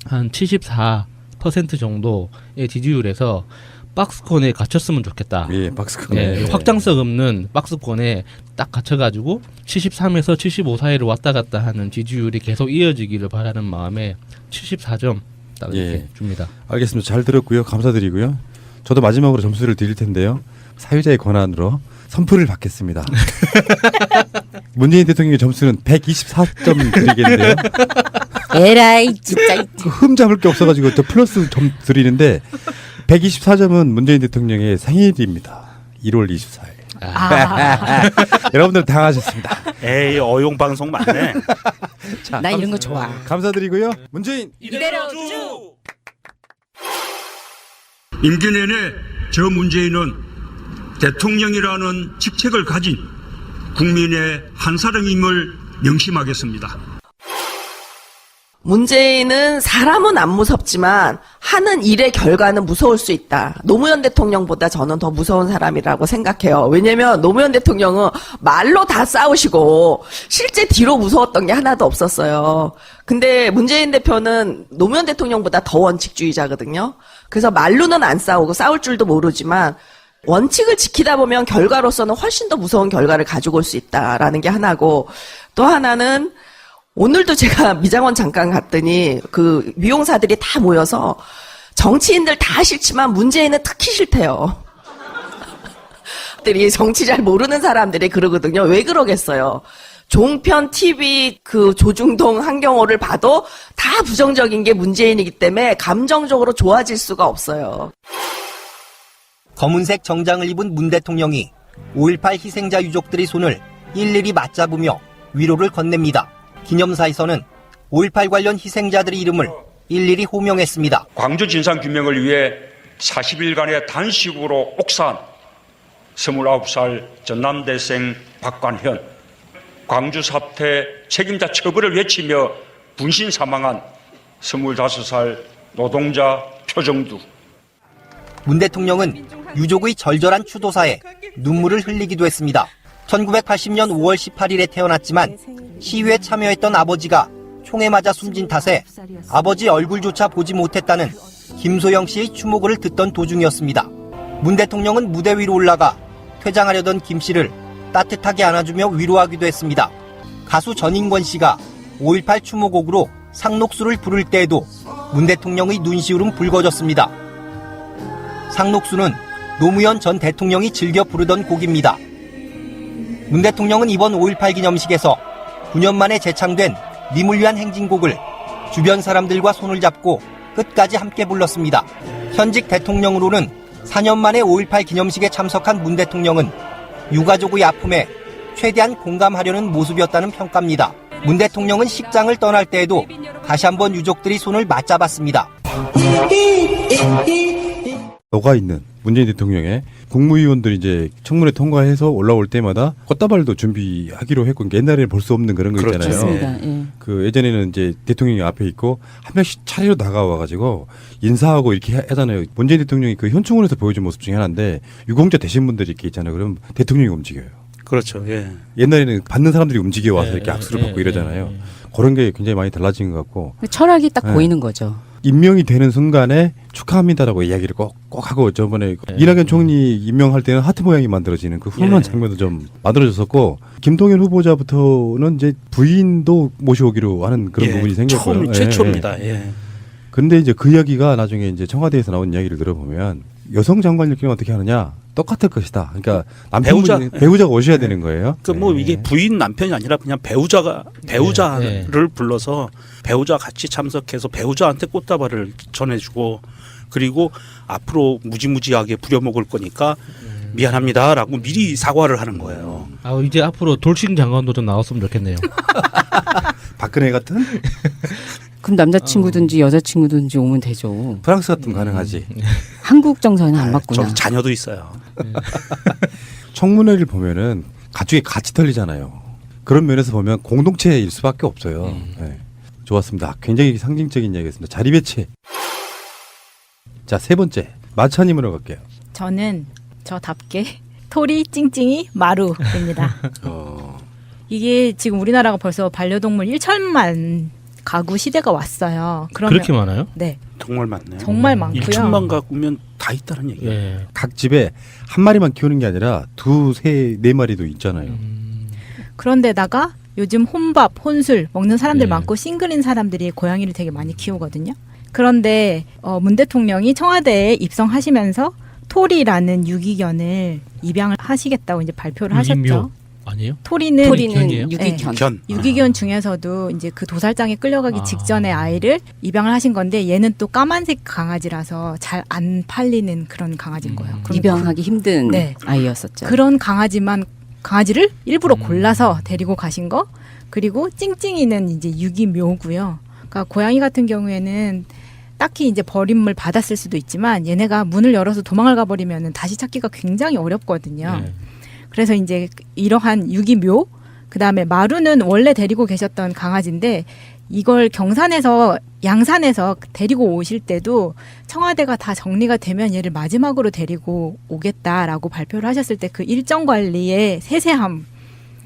한 74% 정도의 지지율에서 박스권에 갇혔으면 좋겠다. 예, 박스권에. 확장성 없는 박스권에 딱 갇혀가지고 73에서 75 사이를 왔다 갔다 하는 지지율이 계속 이어지기를 바라는 마음에 74점 딱 이렇게 줍니다. 알겠습니다. 잘 들었고요. 감사드리고요. 저도 마지막으로 점수를 드릴 텐데요. 사유자의 권한으로 선풀을 받겠습니다. 문재인 대통령의 점수는 124점 드리겠는데요. 에라이 진짜. 흠 잡을 게 없어가지고 저 플러스 점 드리는데 124점은 문재인 대통령의 생일입니다. 1월 24일. 여러분들 당하셨습니다. 에이 어용 방송 맞네. 자, 나 이런 거 좋아. 감사드리고요. 문재인 이대로 쭉. 임기 내내 저 문재인은 대통령이라는 직책을 가진 국민의 한 사람임을 명심하겠습니다. 문재인은 사람은 안 무섭지만 하는 일의 결과는 무서울 수 있다. 노무현 대통령보다 저는 더 무서운 사람이라고 생각해요. 왜냐면 노무현 대통령은 말로 다 싸우시고 실제 뒤로 무서웠던 게 하나도 없었어요. 근데 문재인 대표는 노무현 대통령보다 더 원칙주의자거든요. 그래서 말로는 안 싸우고 싸울 줄도 모르지만 원칙을 지키다 보면 결과로서는 훨씬 더 무서운 결과를 가지고 올 수 있다라는 게 하나고, 또 하나는 오늘도 제가 미장원 잠깐 갔더니 그 미용사들이 다 모여서 정치인들 다 싫지만 문재인은 특히 싫대요. 들이 정치 잘 모르는 사람들이 그러거든요. 왜 그러겠어요? 종편, TV, 그 조중동, 한경호를 봐도 다 부정적인 게 문재인이기 때문에 감정적으로 좋아질 수가 없어요. 검은색 정장을 입은 문 대통령이 5.18 희생자 유족들의 손을 일일이 맞잡으며 위로를 건넵니다. 기념사에서는 5.18 관련 희생자들의 이름을 일일이 호명했습니다. 광주 진상규명을 위해 40일간의 단식으로 옥사한 29살 전남대생 박관현, 광주 사태 책임자 처벌을 외치며 분신 사망한 25살 노동자 표정두. 문 대통령은 유족의 절절한 추도사에 눈물을 흘리기도 했습니다. 1980년 5월 18일에 태어났지만 시위에 참여했던 아버지가 총에 맞아 숨진 탓에 아버지 얼굴조차 보지 못했다는 김소영 씨의 추모를 듣던 도중이었습니다. 문 대통령은 무대 위로 올라가 퇴장하려던 김 씨를 따뜻하게 안아주며 위로하기도 했습니다. 가수 전인권 씨가 5.18 추모곡으로 상록수를 부를 때에도 문 대통령의 눈시울은 붉어졌습니다. 상록수는 노무현 전 대통령이 즐겨 부르던 곡입니다. 문 대통령은 이번 5.18 기념식에서 9년 만에 재창된 님을 위한 행진곡을 주변 사람들과 손을 잡고 끝까지 함께 불렀습니다. 현직 대통령으로는 4년 만에 5.18 기념식에 참석한 문 대통령은 유가족의 아픔에 최대한 공감하려는 모습이었다는 평가입니다. 문 대통령은 식장을 떠날 때에도 다시 한번 유족들이 손을 맞잡았습니다. 녹아있는 문재인 대통령의 국무위원들이 이제 청문회 통과해서 올라올 때마다 꽃다발도 준비하기로 했고, 옛날에는 볼 수 없는 그런 거 있잖아요. 그렇습니다. 예. 그 예전에는 이제 대통령이 앞에 있고 한 명씩 차례로 다가와가지고 인사하고 이렇게 하잖아요. 문재인 대통령이 그 현충원에서 보여준 모습 중에 하나인데 유공자 되신 분들이 이렇게 있잖아요. 그럼 대통령이 움직여요. 그렇죠. 예. 옛날에는 받는 사람들이 움직여 와서 이렇게 악수를 받고 이러잖아요. 그런 게 굉장히 많이 달라진 것 같고. 철학이 딱 보이는 거죠. 임명이 되는 순간에 축하합니다라고 이야기를 꼭 하고, 저번에 이낙연 총리 임명할 때는 하트 모양이 만들어지는 그 훈훈한 장면도 좀 만들어졌었고, 김동연 후보자부터는 이제 부인도 모셔오기로 하는 그런 부분이 생겼고요. 최초입니다. 예. 근데 이제 그 이야기가 나중에 이제 청와대에서 나온 이야기를 들어보면 여성 장관일 경우 어떻게 하느냐? 똑같을 것이다. 그러니까 배우자가 오셔야 되는 거예요. 그 뭐 이게 부인 남편이 아니라 그냥 배우자를 불러서 배우자 같이 참석해서 배우자한테 꽃다발을 전해주고 그리고 앞으로 무지무지하게 부려먹을 거니까 미안합니다라고 미리 사과를 하는 거예요. 아 이제 앞으로 돌싱 장관도 좀 나왔으면 좋겠네요. 박근혜 같은? 그럼 남자친구든지 여자친구든지 오면 되죠. 프랑스 같은 가능하지. 한국 정서는 안 맞구나. 저기 자녀도 있어요. 청문회를 보면은 가족이 같이 털리잖아요. 그런 면에서 보면 공동체일 수밖에 없어요. 네. 좋았습니다. 굉장히 상징적인 이야기였습니다. 자리 배치. 자, 세 번째 마차님으로 갈게요. 저는 저답게 토리 찡찡이 마루입니다. 이게 지금 우리나라가 벌써 반려동물 1천만 가구 시대가 왔어요. 그렇게 많아요? 네. 정말 많네요. 정말 많고요. 1천만 가구면 다 있다는 얘기예요. 예. 각 집에 한 마리만 키우는 게 아니라 두, 세, 네 마리도 있잖아요. 그런데다가 요즘 혼밥, 혼술 먹는 사람들 네. 많고 싱글인 사람들이 고양이를 되게 많이 키우거든요. 그런데 문 대통령이 청와대에 입성하시면서 토리라는 유기견을 입양을 하시겠다고 이제 발표를 하셨죠. 아니에요? 토리는 유기견. 유기견 중에서도 이제 그 도살장에 끌려가기 직전에 아이를 입양을 하신 건데 얘는 또 까만색 강아지라서 잘 안 팔리는 그런 강아지인 거예요. 그럼 입양하기 힘든 네. 아이였었죠. 그런 강아지를 일부러 골라서 데리고 가신 거. 그리고 찡찡이는 이제 유기묘고요. 그러니까 고양이 같은 경우에는 딱히 이제 버림을 받았을 수도 있지만 얘네가 문을 열어서 도망을 가버리면 다시 찾기가 굉장히 어렵거든요. 네. 그래서 이제 이러한 유기묘, 그 다음에 마루는 원래 데리고 계셨던 강아지인데 이걸 양산에서 데리고 오실 때도 청와대가 다 정리가 되면 얘를 마지막으로 데리고 오겠다라고 발표를 하셨을 때 그 일정 관리의 세세함,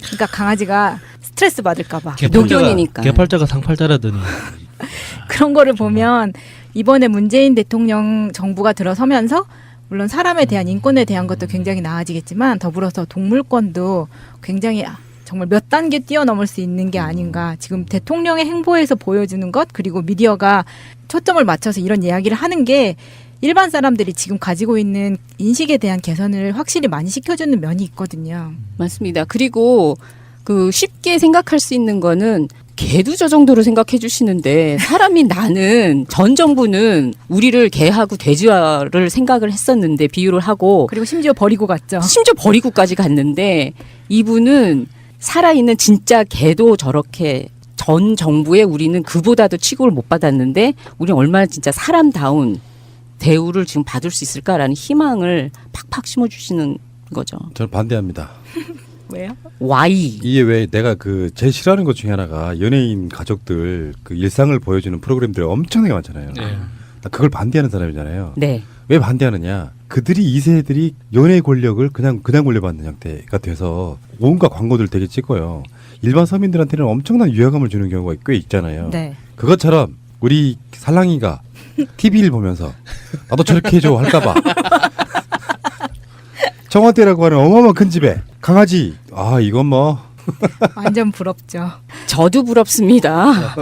그러니까 강아지가 스트레스 받을까봐. 노견이니까. 개팔자가 상팔자라더니. 그런 거를 보면 이번에 문재인 대통령 정부가 들어서면서 물론 사람에 대한 인권에 대한 것도 굉장히 나아지겠지만 더불어서 동물권도 굉장히 정말 몇 단계 뛰어넘을 수 있는 게 아닌가. 지금 대통령의 행보에서 보여주는 것 그리고 미디어가 초점을 맞춰서 이런 이야기를 하는 게 일반 사람들이 지금 가지고 있는 인식에 대한 개선을 확실히 많이 시켜주는 면이 있거든요. 맞습니다. 그리고 그 쉽게 생각할 수 있는 거는 개도 저 정도로 생각해 주시는데 사람이 나는 전 정부는 우리를 개하고 돼지화를 생각을 했었는데 비유를 하고 그리고 심지어 버리고 갔죠. 심지어 버리고까지 갔는데 이분은 살아있는 진짜 개도 저렇게 전 정부에 우리는 그보다도 취급을 못 받았는데 우리는 얼마나 진짜 사람다운 대우를 지금 받을 수 있을까라는 희망을 팍팍 심어주시는 거죠. 저는 반대합니다. 왜요? 와이. 이게 왜 내가 제일 싫어하는 것 중에 하나가 연예인 가족들 그 일상을 보여주는 프로그램들이 엄청나게 많잖아요. 네. 나 그걸 반대하는 사람이잖아요. 네. 왜 반대하느냐? 그들이 2세들이 연예 권력을 그냥 물려받는 형태가 돼서 온갖 광고들 되게 찍어요. 일반 서민들한테는 엄청난 위화감을 주는 경우가 꽤 있잖아요. 네. 그것처럼 우리 살랑이가 TV를 보면서 나도 저렇게 해줘 할까봐 청와대라고 하는 어마어마한 큰 집에 강아지 이건 뭐 완전 부럽죠. 저도 부럽습니다.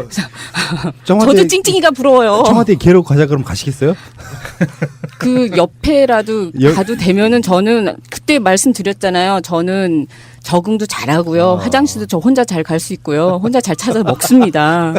청와대, 저도 찡찡이가 부러워요. 청와대 개로 가자 그러면 가시겠어요? 그 옆에라도 가도 되면은 저는 그때 말씀드렸잖아요. 저는 적응도 잘하고요. 화장실도 저 혼자 잘 갈 수 있고요. 혼자 잘 찾아서 먹습니다.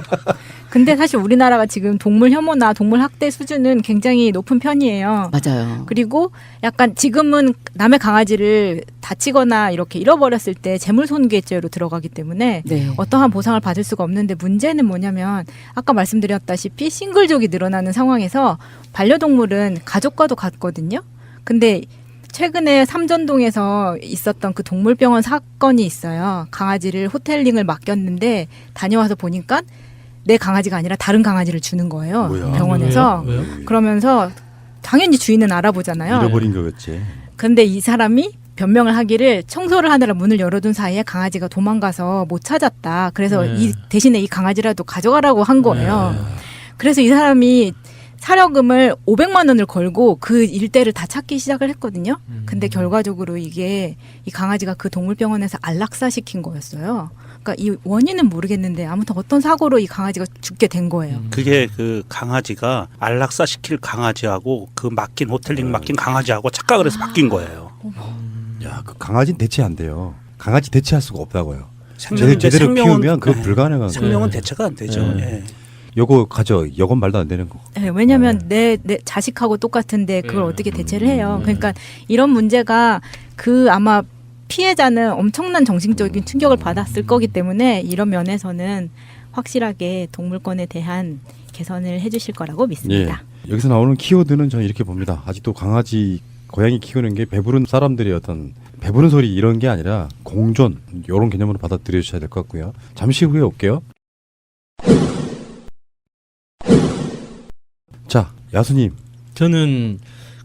근데 사실 우리나라가 지금 동물 혐오나 동물 학대 수준은 굉장히 높은 편이에요. 맞아요. 그리고 약간 지금은 남의 강아지를 다치거나 이렇게 잃어버렸을 때 재물손괴죄로 들어가기 때문에 네. 어떠한 보상을 받을 수가 없는데 문제는 뭐냐면 아까 말씀드렸다시피 싱글족이 늘어나는 상황에서 반려동물은 가족과도 같거든요. 근데 최근에 삼전동에서 있었던 그 동물병원 사건이 있어요. 강아지를 호텔링을 맡겼는데 다녀와서 보니까 내 강아지가 아니라 다른 강아지를 주는 거예요. 뭐야? 병원에서. 왜요? 그러면서 당연히 주인은 알아보잖아요. 잃어버린 거겠지. 근데 이 사람이 변명을 하기를 청소를 하느라 문을 열어둔 사이에 강아지가 도망가서 못 찾았다. 그래서 대신에 이 강아지라도 가져가라고 한 거예요. 그래서 이 사람이 사려금을 500만 원을 걸고 그 일대를 다 찾기 시작을 했거든요. 근데 결과적으로 이게 이 강아지가 그 동물병원에서 안락사 시킨 거였어요. 그러니까 이 원인은 모르겠는데 아무튼 어떤 사고로 이 강아지가 죽게 된 거예요. 그게 그 강아지가 안락사 시킬 강아지하고 그 맡긴 호텔링 맡긴 강아지하고 착각을 해서 바뀐 거예요. 야, 그 강아지는 대체 안 돼요. 강아지 대체할 수가 없다고요. 생명인데 제대로 생명은- 키우면 그거 네. 불가능한 생명은 거예요. 대체가 안 되죠. 예. 요거 가져. 요건 말도 안 되는 거. 네, 왜냐하면 내 자식하고 똑같은데 그걸 어떻게 대체를 해요. 그러니까 이런 문제가 그 아마 피해자는 엄청난 정신적인 충격을 받았을 거기 때문에 이런 면에서는 확실하게 동물권에 대한 개선을 해주실 거라고 믿습니다. 예. 여기서 나오는 키워드는 저는 이렇게 봅니다. 아직도 강아지, 고양이 키우는 게 배부른 사람들의 어떤 배부른 소리 이런 게 아니라 공존 이런 개념으로 받아들여 주셔야 될 것 같고요. 잠시 후에 올게요. 자, 야수님. 저는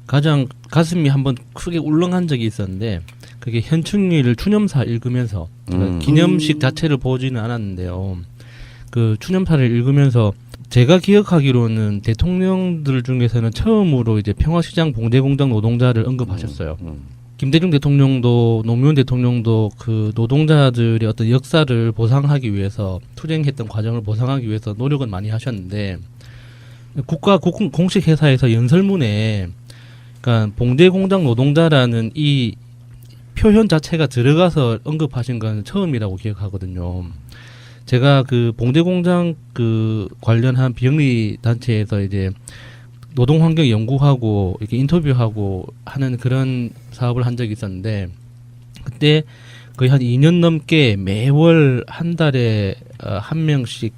가장 가슴이 한번 크게 울렁한 적이 있었는데 그게 현충일 추념사 읽으면서 기념식 자체를 보지는 않았는데요. 그 추념사를 읽으면서 제가 기억하기로는 대통령들 중에서는 처음으로 이제 평화시장 봉제공장 노동자를 언급하셨어요. 김대중 대통령도 노무현 대통령도 그 노동자들의 어떤 역사를 보상하기 위해서 투쟁했던 과정을 보상하기 위해서 노력은 많이 하셨는데 국가 공식 회사에서 연설문에 그러니까 봉제공장 노동자라는 이 표현 자체가 들어가서 언급하신 건 처음이라고 기억하거든요. 제가 그 봉제공장 그 관련한 비영리 단체에서 이제 노동환경 연구하고 이렇게 인터뷰하고 하는 그런 사업을 한 적이 있었는데 그때 거의 한 2년 넘게 매월 한 달에 한 명씩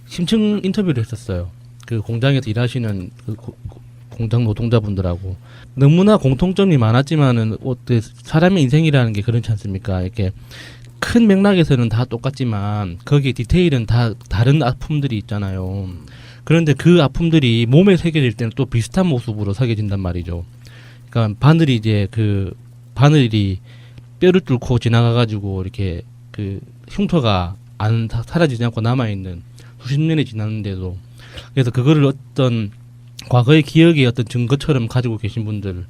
심층 인터뷰를 했었어요. 그 공장에서 일하시는 그 공장 노동자분들하고 너무나 공통점이 많았지만은 사람의 인생이라는 게 그렇지 않습니까? 이렇게 큰 맥락에서는 다 똑같지만 거기에 디테일은 다 다른 아픔들이 있잖아요. 그런데 그 아픔들이 몸에 새겨질 때는 또 비슷한 모습으로 새겨진단 말이죠. 그러니까 바늘이 이제 그 바늘이 뼈를 뚫고 지나가가지고 이렇게 그 흉터가 안 사라지지 않고 남아있는 수십 년이 지났는데도 그래서 그거를 어떤 과거의 기억의 어떤 증거처럼 가지고 계신 분들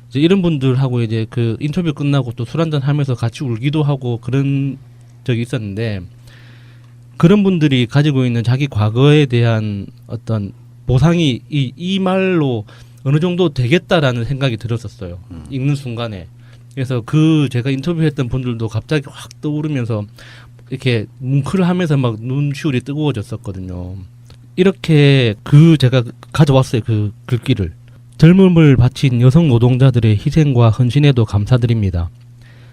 이제 이런 분들하고 이제 그 인터뷰 끝나고 또 술 한잔 하면서 같이 울기도 하고 그런 적이 있었는데 그런 분들이 가지고 있는 자기 과거에 대한 어떤 보상이 이 말로 어느 정도 되겠다라는 생각이 들었었어요. 읽는 순간에. 그래서 그 제가 인터뷰했던 분들도 갑자기 확 떠오르면서 이렇게 뭉클 하면서 막 눈시울이 뜨거워졌었거든요. 이렇게 제가 가져왔어요. 그 글귀를. 젊음을 바친 여성 노동자들의 희생과 헌신에도 감사드립니다.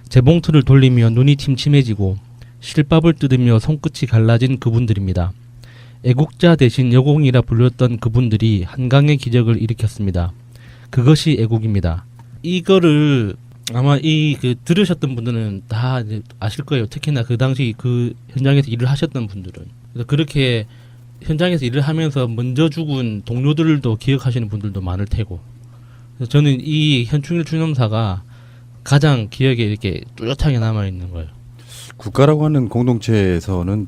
재봉틀을 돌리며 눈이 침침해지고 실밥을 뜯으며 손끝이 갈라진 그분들입니다. 애국자 대신 여공이라 불렸던 그분들이 한강의 기적을 일으켰습니다. 그것이 애국입니다. 이거를 아마 들으셨던 분들은 다 이제 아실 거예요. 특히나 그 당시 그 현장에서 일을 하셨던 분들은. 그래서 그렇게 현장에서 일을 하면서 먼저 죽은 동료들도 기억하시는 분들도 많을 테고. 그래서 저는 이 현충일 추념사가 가장 기억에 이렇게 뚜렷하게 남아있는 거예요. 국가라고 하는 공동체에서는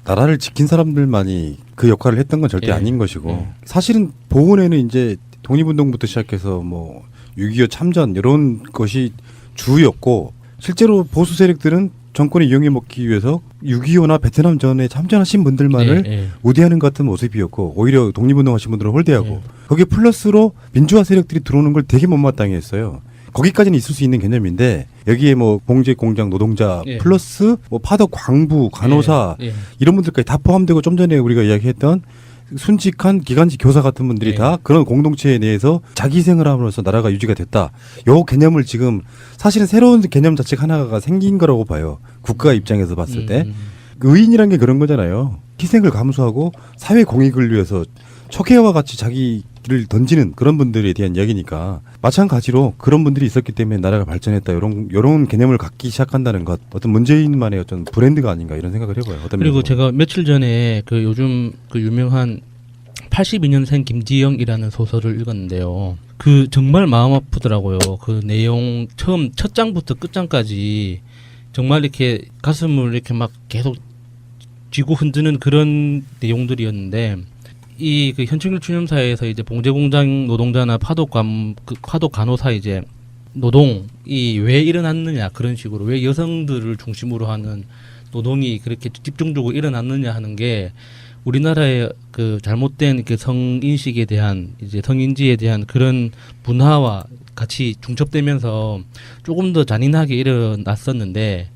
나라를 지킨 사람들만이 그 역할을 했던 건 절대 아닌 것이고 사실은 보훈에는 이제 독립운동부터 시작해서 뭐 6.25 참전 이런 것이 주였고 실제로 보수 세력들은 정권을 이용해 먹기 위해서 6.25나 베트남 전에 참전하신 분들만을 우대하는 것 같은 모습이었고 오히려 독립운동하신 분들은 홀대하고 거기에 플러스로 민주화 세력들이 들어오는 걸 되게 못마땅해 했어요. 거기까지는 있을 수 있는 개념인데 여기에 뭐 봉제 공장 노동자 플러스 뭐 파덕 광부 간호사 이런 분들까지 다 포함되고 좀 전에 우리가 이야기했던 순직한 기간직 교사 같은 분들이 다 그런 공동체 내에서 자기 희생을 함으로써 나라가 유지가 됐다. 요 개념을 지금 사실은 새로운 개념 자체가 하나가 생긴 거라고 봐요. 국가 입장에서 봤을 때. 의인이란 게 그런 거잖아요. 희생을 감수하고 사회 공익을 위해서 척해와 같이 자기를 던지는 그런 분들에 대한 이야기니까 마찬가지로 그런 분들이 있었기 때문에 나라가 발전했다. 요런 개념을 갖기 시작한다는 것 어떤 문재인만의 어떤 브랜드가 아닌가 이런 생각을 해봐요. 그리고 제가 며칠 전에 그 요즘 그 유명한 82년생 김지영이라는 소설을 읽었는데요. 그 정말 마음 아프더라고요. 그 내용 첫 장부터 끝장까지 정말 이렇게 가슴을 이렇게 막 계속 쥐고 흔드는 그런 내용들이었는데 이 그 현충일 추념사에서 이제 봉제공장 노동자나 파독 간호사 이제 노동이 왜 일어났느냐 그런 식으로 왜 여성들을 중심으로 하는 노동이 그렇게 집중적으로 일어났느냐 하는 게 우리나라의 그 잘못된 그 성인식에 대한 이제 성인지에 대한 그런 문화와 같이 중첩되면서 조금 더 잔인하게 일어났었는데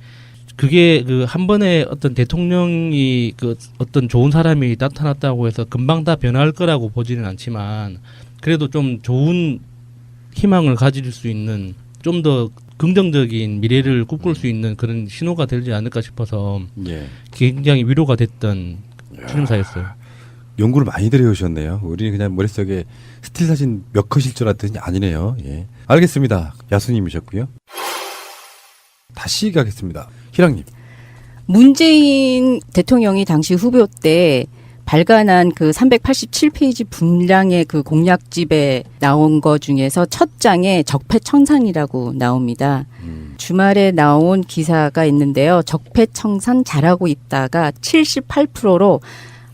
그게 그 한 번에 어떤 대통령이 그 어떤 좋은 사람이 나타났다고 해서 금방 다 변할 거라고 보지는 않지만 그래도 좀 좋은 희망을 가질 수 있는 좀 더 긍정적인 미래를 꿈꿀 수 있는 그런 신호가 되지 않을까 싶어서 예. 굉장히 위로가 됐던 추념사였어요. 연구를 많이 들여오셨네요. 우리는 그냥 머릿속에 스틸 사진 몇 컷일 줄 알았더니 아니네요. 예. 알겠습니다. 야수님이셨고요. 다시 가겠습니다. 희랑님. 문재인 대통령이 당시 후보 때 발간한 그 387페이지 분량의 그 공약집에 나온 거 중에서 첫 장에 적폐청산이라고 나옵니다. 주말에 나온 기사가 있는데요. 적폐청산 잘하고 있다가 78%로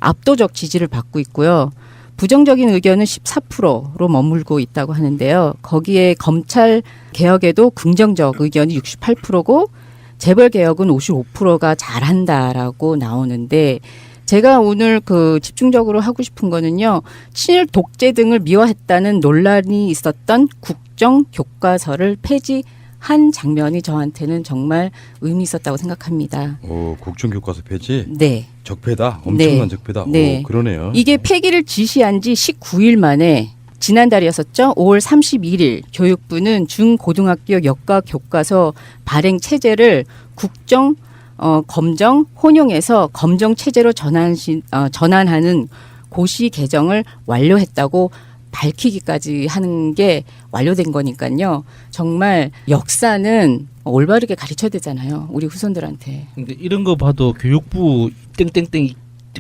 압도적 지지를 받고 있고요. 부정적인 의견은 14%로 머물고 있다고 하는데요. 거기에 검찰 개혁에도 긍정적 의견이 68%고 재벌 개혁은 55%가 잘한다라고 나오는데 제가 오늘 그 집중적으로 하고 싶은 거는요. 친일 독재 등을 미화했다는 논란이 있었던 국정 교과서를 폐지한 장면이 저한테는 정말 의미 있었다고 생각합니다. 오, 국정 교과서 폐지? 네. 적폐다. 엄청난 네. 적폐다. 네. 오, 그러네요. 이게 폐기를 지시한 지 19일 만에 지난달이었었죠. 5월 31일 교육부는 중고등학교 역과 교과서 발행 체제를 국정 검정 혼용해서 검정 체제로 전환하는 고시 개정을 완료했다고 밝히기까지 하는 게 완료된 거니까요. 정말 역사는 올바르게 가르쳐야 되잖아요. 우리 후손들한테. 근데 이런 거 봐도 교육부 땡땡땡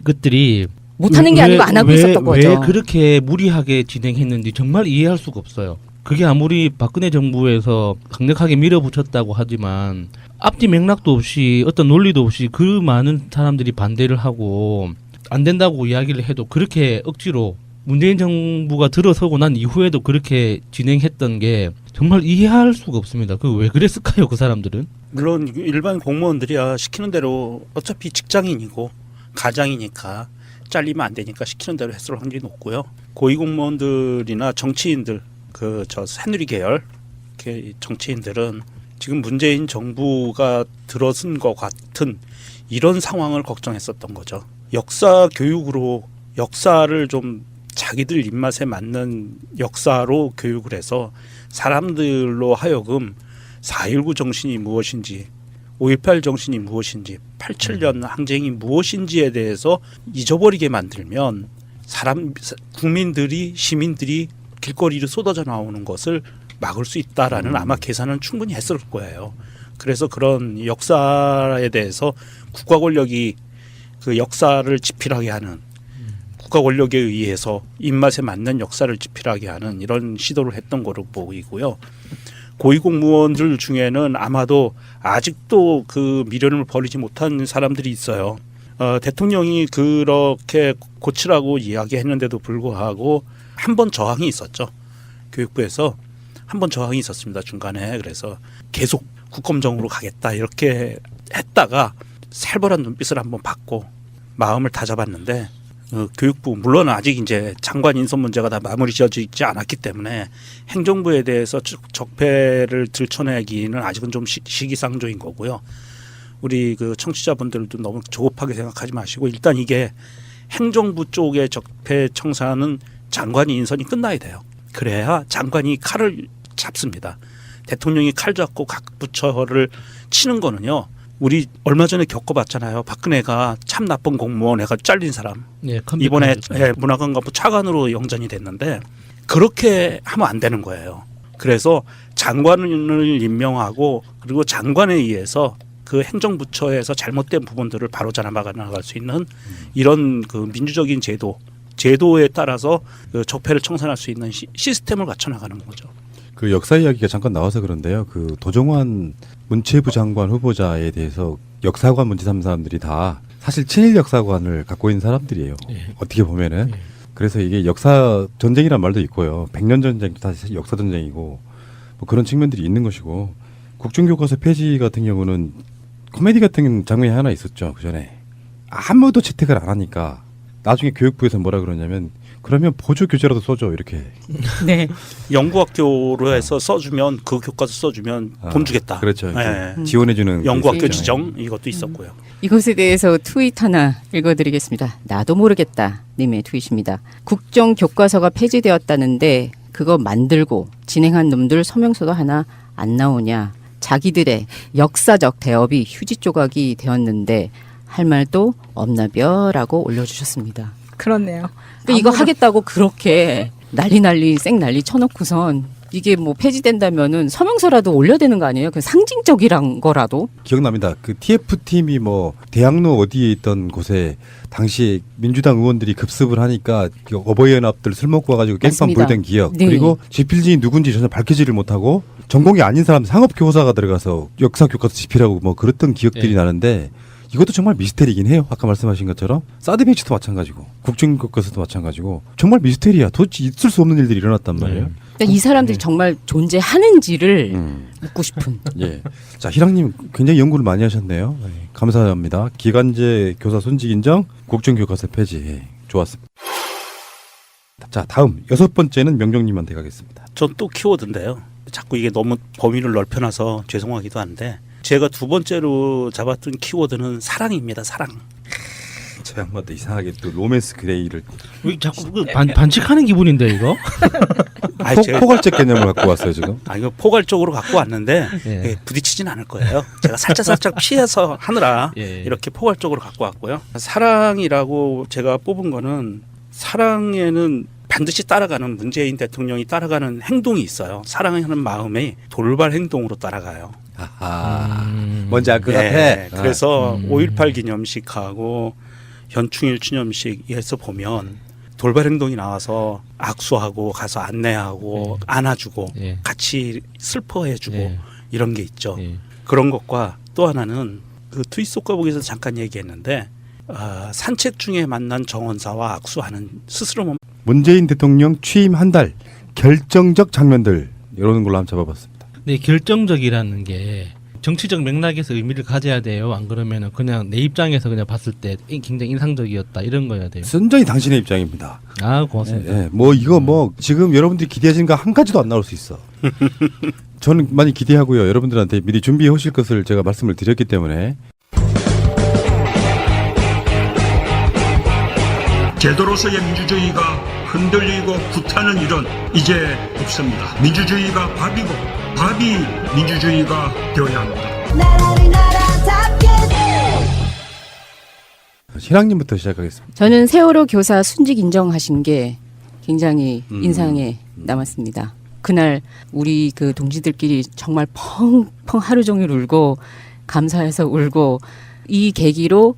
것들이 못하는 게 아니고 안 하고 있었던 거죠. 왜 그렇게 무리하게 진행했는지 정말 이해할 수가 없어요. 그게 아무리 박근혜 정부에서 강력하게 밀어붙였다고 하지만 앞뒤 맥락도 없이 어떤 논리도 없이 그 많은 사람들이 반대를 하고 안 된다고 이야기를 해도 그렇게 억지로 문재인 정부가 들어서고 난 이후에도 그렇게 진행했던 게 정말 이해할 수가 없습니다. 그 왜 그랬을까요, 그 사람들은? 물론 일반 공무원들이야 시키는 대로 어차피 직장인이고 가장이니까 잘리면 안 되니까 시키는 대로 했을 확률이 높고요. 고위공무원들이나 정치인들 저 새누리 계열 정치인들은 지금 문재인 정부가 들어선 것 같은 이런 상황을 걱정했었던 거죠. 역사 교육으로 역사를 좀 자기들 입맛에 맞는 역사로 교육을 해서 사람들로 하여금 4.19 정신이 무엇인지 5.18 정신이 무엇인지 87년 항쟁이 무엇인지에 대해서 잊어버리게 만들면 국민들이 시민들이 길거리로 쏟아져 나오는 것을 막을 수 있다라는 아마 계산은 충분히 했을 거예요. 그래서 그런 역사에 대해서 국가 권력이 그 역사를 지필하게 하는 국가 권력에 의해서 입맛에 맞는 역사를 지필하게 하는 이런 시도를 했던 거로 보이고요. 고위공무원들 중에는 아마도 아직도 그 미련을 버리지 못한 사람들이 있어요. 대통령이 그렇게 고치라고 이야기했는데도 불구하고 한 번 저항이 있었죠. 교육부에서 한 번 저항이 있었습니다. 중간에. 그래서 계속 국검정으로 가겠다 이렇게 했다가 살벌한 눈빛을 한번 받고 마음을 다잡았는데 교육부 물론 아직 이제 장관 인선 문제가 다 마무리 지어지지 않았기 때문에 행정부에 대해서 적폐를 들춰내기는 아직은 좀 시기상조인 거고요. 우리 그 청취자분들도 너무 조급하게 생각하지 마시고 일단 이게 행정부 쪽의 적폐 청산은 장관이 인선이 끝나야 돼요. 그래야 장관이 칼을 잡습니다. 대통령이 칼 잡고 각 부처를 치는 거는요. 우리 얼마 전에 겪어봤잖아요. 박근혜가 참 나쁜 공무원 애가 잘린 사람. 예, 이번에 문화관광부 차관으로 영전이 됐는데 그렇게 하면 안 되는 거예요. 그래서 장관을 임명하고 그리고 장관에 의해서 그 행정부처에서 잘못된 부분들을 바로잡아 나갈 수 있는 이런 그 민주적인 제도에 따라서 그 적폐를 청산할 수 있는 시스템을 갖춰 나가는 거죠. 그 역사 이야기가 잠깐 나와서 그런데요. 그 도정환 문체부 장관 후보자에 대해서 역사관 문제 삼는 사람들이 다 사실 친일 역사관을 갖고 있는 사람들이에요. 예. 어떻게 보면은. 그래서 이게 역사 전쟁이란 말도 있고요. 100년 전쟁도 사실 역사 전쟁이고 뭐 그런 측면들이 있는 것이고 국정교과서 폐지 같은 경우는 코미디 같은 장면이 하나 있었죠. 그 전에 아무도 채택을 안 하니까 나중에 교육부에서 뭐라 그러냐면 그러면 보조 교재라도 써줘 이렇게. 네. 연구학교로 해서 써주면 그 교과서 써주면 돈 주겠다. 그렇죠. 네. 지원해주는 연구학교 그 지정 이것도 있었고요. 이것에 대해서 트윗 하나 읽어드리겠습니다. 나도 모르겠다 님의 트윗입니다. 국정 교과서가 폐지되었다는데 그거 만들고 진행한 놈들 서명서도 하나 안 나오냐. 자기들의 역사적 대업이 휴지 조각이 되었는데 할 말도 없나벼라고 올려주셨습니다. 그렇네요. 근데 이거 하겠다고 그렇게 난리 생난리 쳐놓고선 이게 뭐 폐지된다면은 서명서라도 올려야 되는 거 아니에요? 그 상징적이란 거라도. 기억납니다. 그 TF팀이 뭐 대학로 어디에 있던 곳에 당시 민주당 의원들이 급습을 하니까 그 어버이연합들 술 먹고 와가지고 깽판 맞습니다. 불던 기억. 네. 그리고 지필진이 누군지 전혀 밝히지를 못하고 전공이 아닌 사람 상업교사가 들어가서 역사교과서 집필하고 뭐 그랬던 기억들이 네. 나는데 이것도 정말 미스테리긴 해요. 아까 말씀하신 것처럼 사드 배치도 마찬가지고 국정교과서도 마찬가지고 정말 미스테리야. 도대체 있을 수 없는 일들이 일어났단 말이에요. 그러니까 이 사람들이 정말 존재하는지를 묻고 싶은. 예. 자, 희랑님 굉장히 연구를 많이 하셨네요. 네, 감사합니다. 기간제 교사 순직 인정, 국정교과서 폐지. 예, 좋았습니다. 자, 다음 6번째는 명정님한테 가겠습니다. 전 또 키워드인데요. 자꾸 이게 너무 범위를 넓혀놔서 죄송하기도 한데 제가 두 번째로 잡았던 키워드는 사랑입니다. 사랑. 저 양반도 이상하게 또 로맨스 그레이를 왜 자꾸 반칙하는 기분인데 이거? 포괄적 개념을 갖고 왔어요 지금. 이거 포괄적으로 갖고 왔는데 예. 부딪히진 않을 거예요. 제가 살짝 피해서 하느라 예. 이렇게 포괄적으로 갖고 왔고요. 사랑이라고 제가 뽑은 거는 사랑에는 반드시 따라가는 문재인 대통령이 따라가는 행동이 있어요. 사랑하는 마음이 돌발 행동으로 따라가요. 아하. 뭔지 알 것 네, 같아. 그래서 5.18 기념식하고 현충일 추념식에서 보면 돌발 행동이 나와서 악수하고 가서 안내하고 안아주고 예. 같이 슬퍼해주고 예. 이런 게 있죠. 예. 그런 것과 또 하나는 그 트윗 속가복에서 잠깐 얘기했는데 산책 중에 만난 정원사와 악수하는 스스로 문재인 대통령 취임 한 달 결정적 장면들 이러는 걸로 한번 잡아봤습니다. 네, 결정적이라는 게 정치적 맥락에서 의미를 가져야 돼요. 안 그러면은 그냥 내 입장에서 그냥 봤을 때 굉장히 인상적이었다 이런 거야 돼요. 순전히 당신의 입장입니다. 아, 고맙습니다. 예, 예. 뭐 이거 뭐 지금 여러분들이 기대하시는 거 한 가지도 안 나올 수 있어. 저는 많이 기대하고요. 여러분들한테 미리 준비해 오실 것을 제가 말씀을 드렸기 때문에 제도로서의 민주주의가 흔들리고 구타는 일은 이제 없습니다. 민주주의가 밥이고 밥이 민주주의가 되어야 합니다. 나라를 나라답게 희랑님부터 시작하겠습니다. 저는 세월호 교사 순직 인정하신 게 굉장히 인상에 남았습니다. 그날 우리 그 동지들끼리 정말 펑펑 하루 종일 울고 감사해서 울고 이 계기로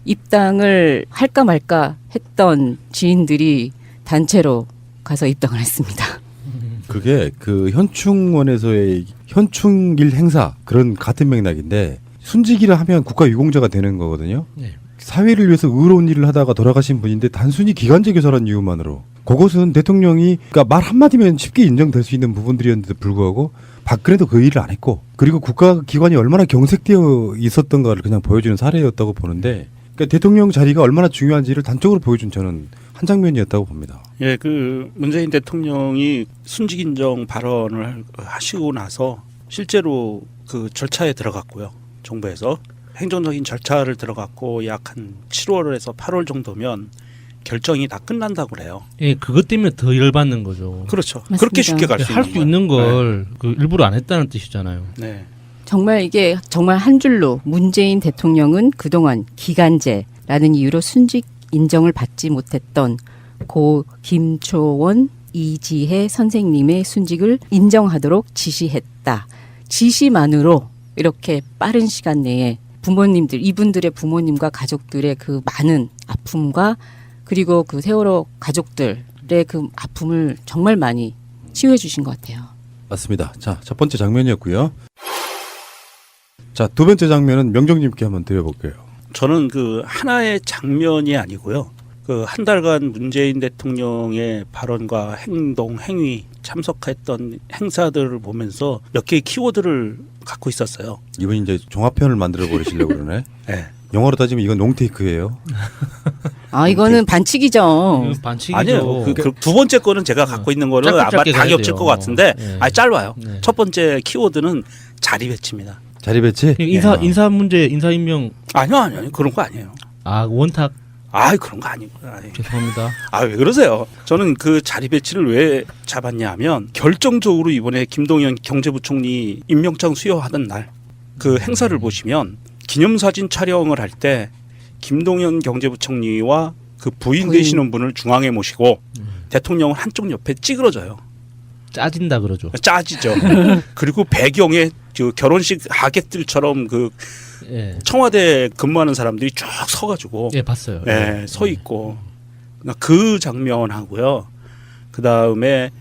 입당을 할까 말까 했던 지인들이 단체로 가서 입당을 했습니다. 그게 그 현충원에서의 현충일 행사 그런 같은 맥락인데 순직이라 하면 국가유공자가 되는 거거든요. 네. 사회를 위해서 의로운 일을 하다가 돌아가신 분인데 단순히 기간제 교사라는 이유만으로 그것은 대통령이 그러니까 말 한마디면 쉽게 인정될 수 있는 부분들이었는데도 불구하고 박근혜도 그 일을 안 했고 그리고 국가기관이 얼마나 경색되어 있었던가를 그냥 보여주는 사례였다고 보는데 그러니까 대통령 자리가 얼마나 중요한지를 단적으로 보여준 저는 한 장면이었다고 봅니다. 예, 그 문재인 대통령이 순직 인정 발언을 하시고 나서 실제로 그 절차에 들어갔고요. 정부에서 행정적인 절차를 들어갔고 약 한 7월에서 8월 정도면 결정이 다 끝난다고 그래요. 예, 그것 때문에 더 열받는 거죠. 그렇죠. 맞습니다. 그렇게 쉽게 갈 수 할 수 있는 걸 그 일부러 안 했다는 뜻이잖아요. 네. 정말 이게 정말 한 줄로 문재인 대통령은 그동안 기간제라는 이유로 순직 인정을 받지 못했던 고 김초원 이지혜 선생님의 순직을 인정하도록 지시했다. 지시만으로 이렇게 빠른 시간 내에 부모님들, 이분들의 부모님과 가족들의 그 많은 아픔과 그리고 그 세월호 가족들의 그 아픔을 정말 많이 치유해 주신 것 같아요. 맞습니다. 자, 첫 번째 장면이었고요. 자, 두 번째 장면은 명정님께 한번 드려볼게요. 저는 그 하나의 장면이 아니고요. 그 한 달간 문재인 대통령의 발언과 행동, 행위, 참석했던 행사들을 보면서 몇 개의 키워드를 갖고 있었어요. 이분이 이제 종합편을 만들어 버리시려고 그러네. 네. 영어로 따지면 이건 롱테이크예요. 아 이거는 반칙이죠. 반칙이죠. 아니요. 그 두 번째 거는 제가 갖고 있는 거는 아마 짧게 다 가야 겹칠 돼요. 것 같은데 네. 짧아요. 네. 첫 번째 키워드는 자리 배치입니다. 자리 배치? 인사 문제, 인사 임명. 아니요. 그런 거 아니에요. 아 원탁. 그런 거 아니고. 죄송합니다. 왜 그러세요? 저는 그 자리 배치를 왜 잡았냐 하면 결정적으로 이번에 김동연 경제부총리 임명장 수여하던 날 그 행사를 보시면 기념사진 촬영을 할 때 김동연 경제부총리와 그 부인 되시는 분을 중앙에 모시고 대통령은 한쪽 옆에 찌그러져요. 짜진다 그러죠. 짜지죠. 그리고 배경에 그 결혼식 하객들처럼 그 예. 청와대 근무하는 사람들이 쭉 서가지고 예, 봤어요. 서 있고 그 장면하고요. 그 다음에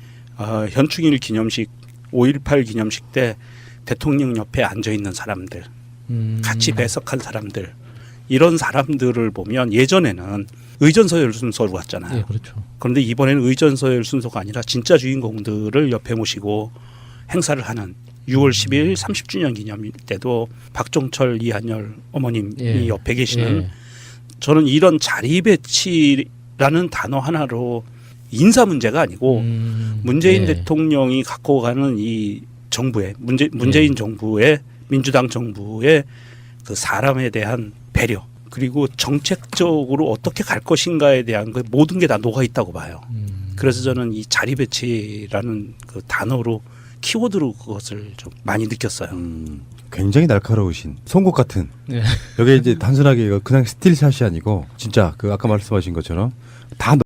현충일 기념식 5.18 기념식 때 대통령 옆에 앉아 있는 사람들, 같이 배석한 사람들, 이런 사람들을 보면 예전에는 의전서열 순서로 왔잖아요. 예, 그렇죠. 그런데 이번에는 의전서열 순서가 아니라 진짜 주인공들을 옆에 모시고 행사를 하는 6월 10일 30주년 기념일 때도 박종철, 이한열 어머님이 옆에 계시는 저는 이런 자리 배치라는 단어 하나로 인사 문제가 아니고 문재인 대통령이 갖고 가는 이 정부의 문재인 정부의 민주당 정부의 그 사람에 대한 배려 그리고 정책적으로 어떻게 갈 것인가에 대한 그 모든 게 다 녹아 있다고 봐요. 그래서 저는 이 자리 배치라는 그 단어로 키워드로 그것을 좀 많이 느꼈어요. 굉장히 날카로우신 송곳 같은. 예. 여기 이제 단순하게 그냥 스틸샷이 아니고 진짜 그 아까 말씀하신 것처럼 다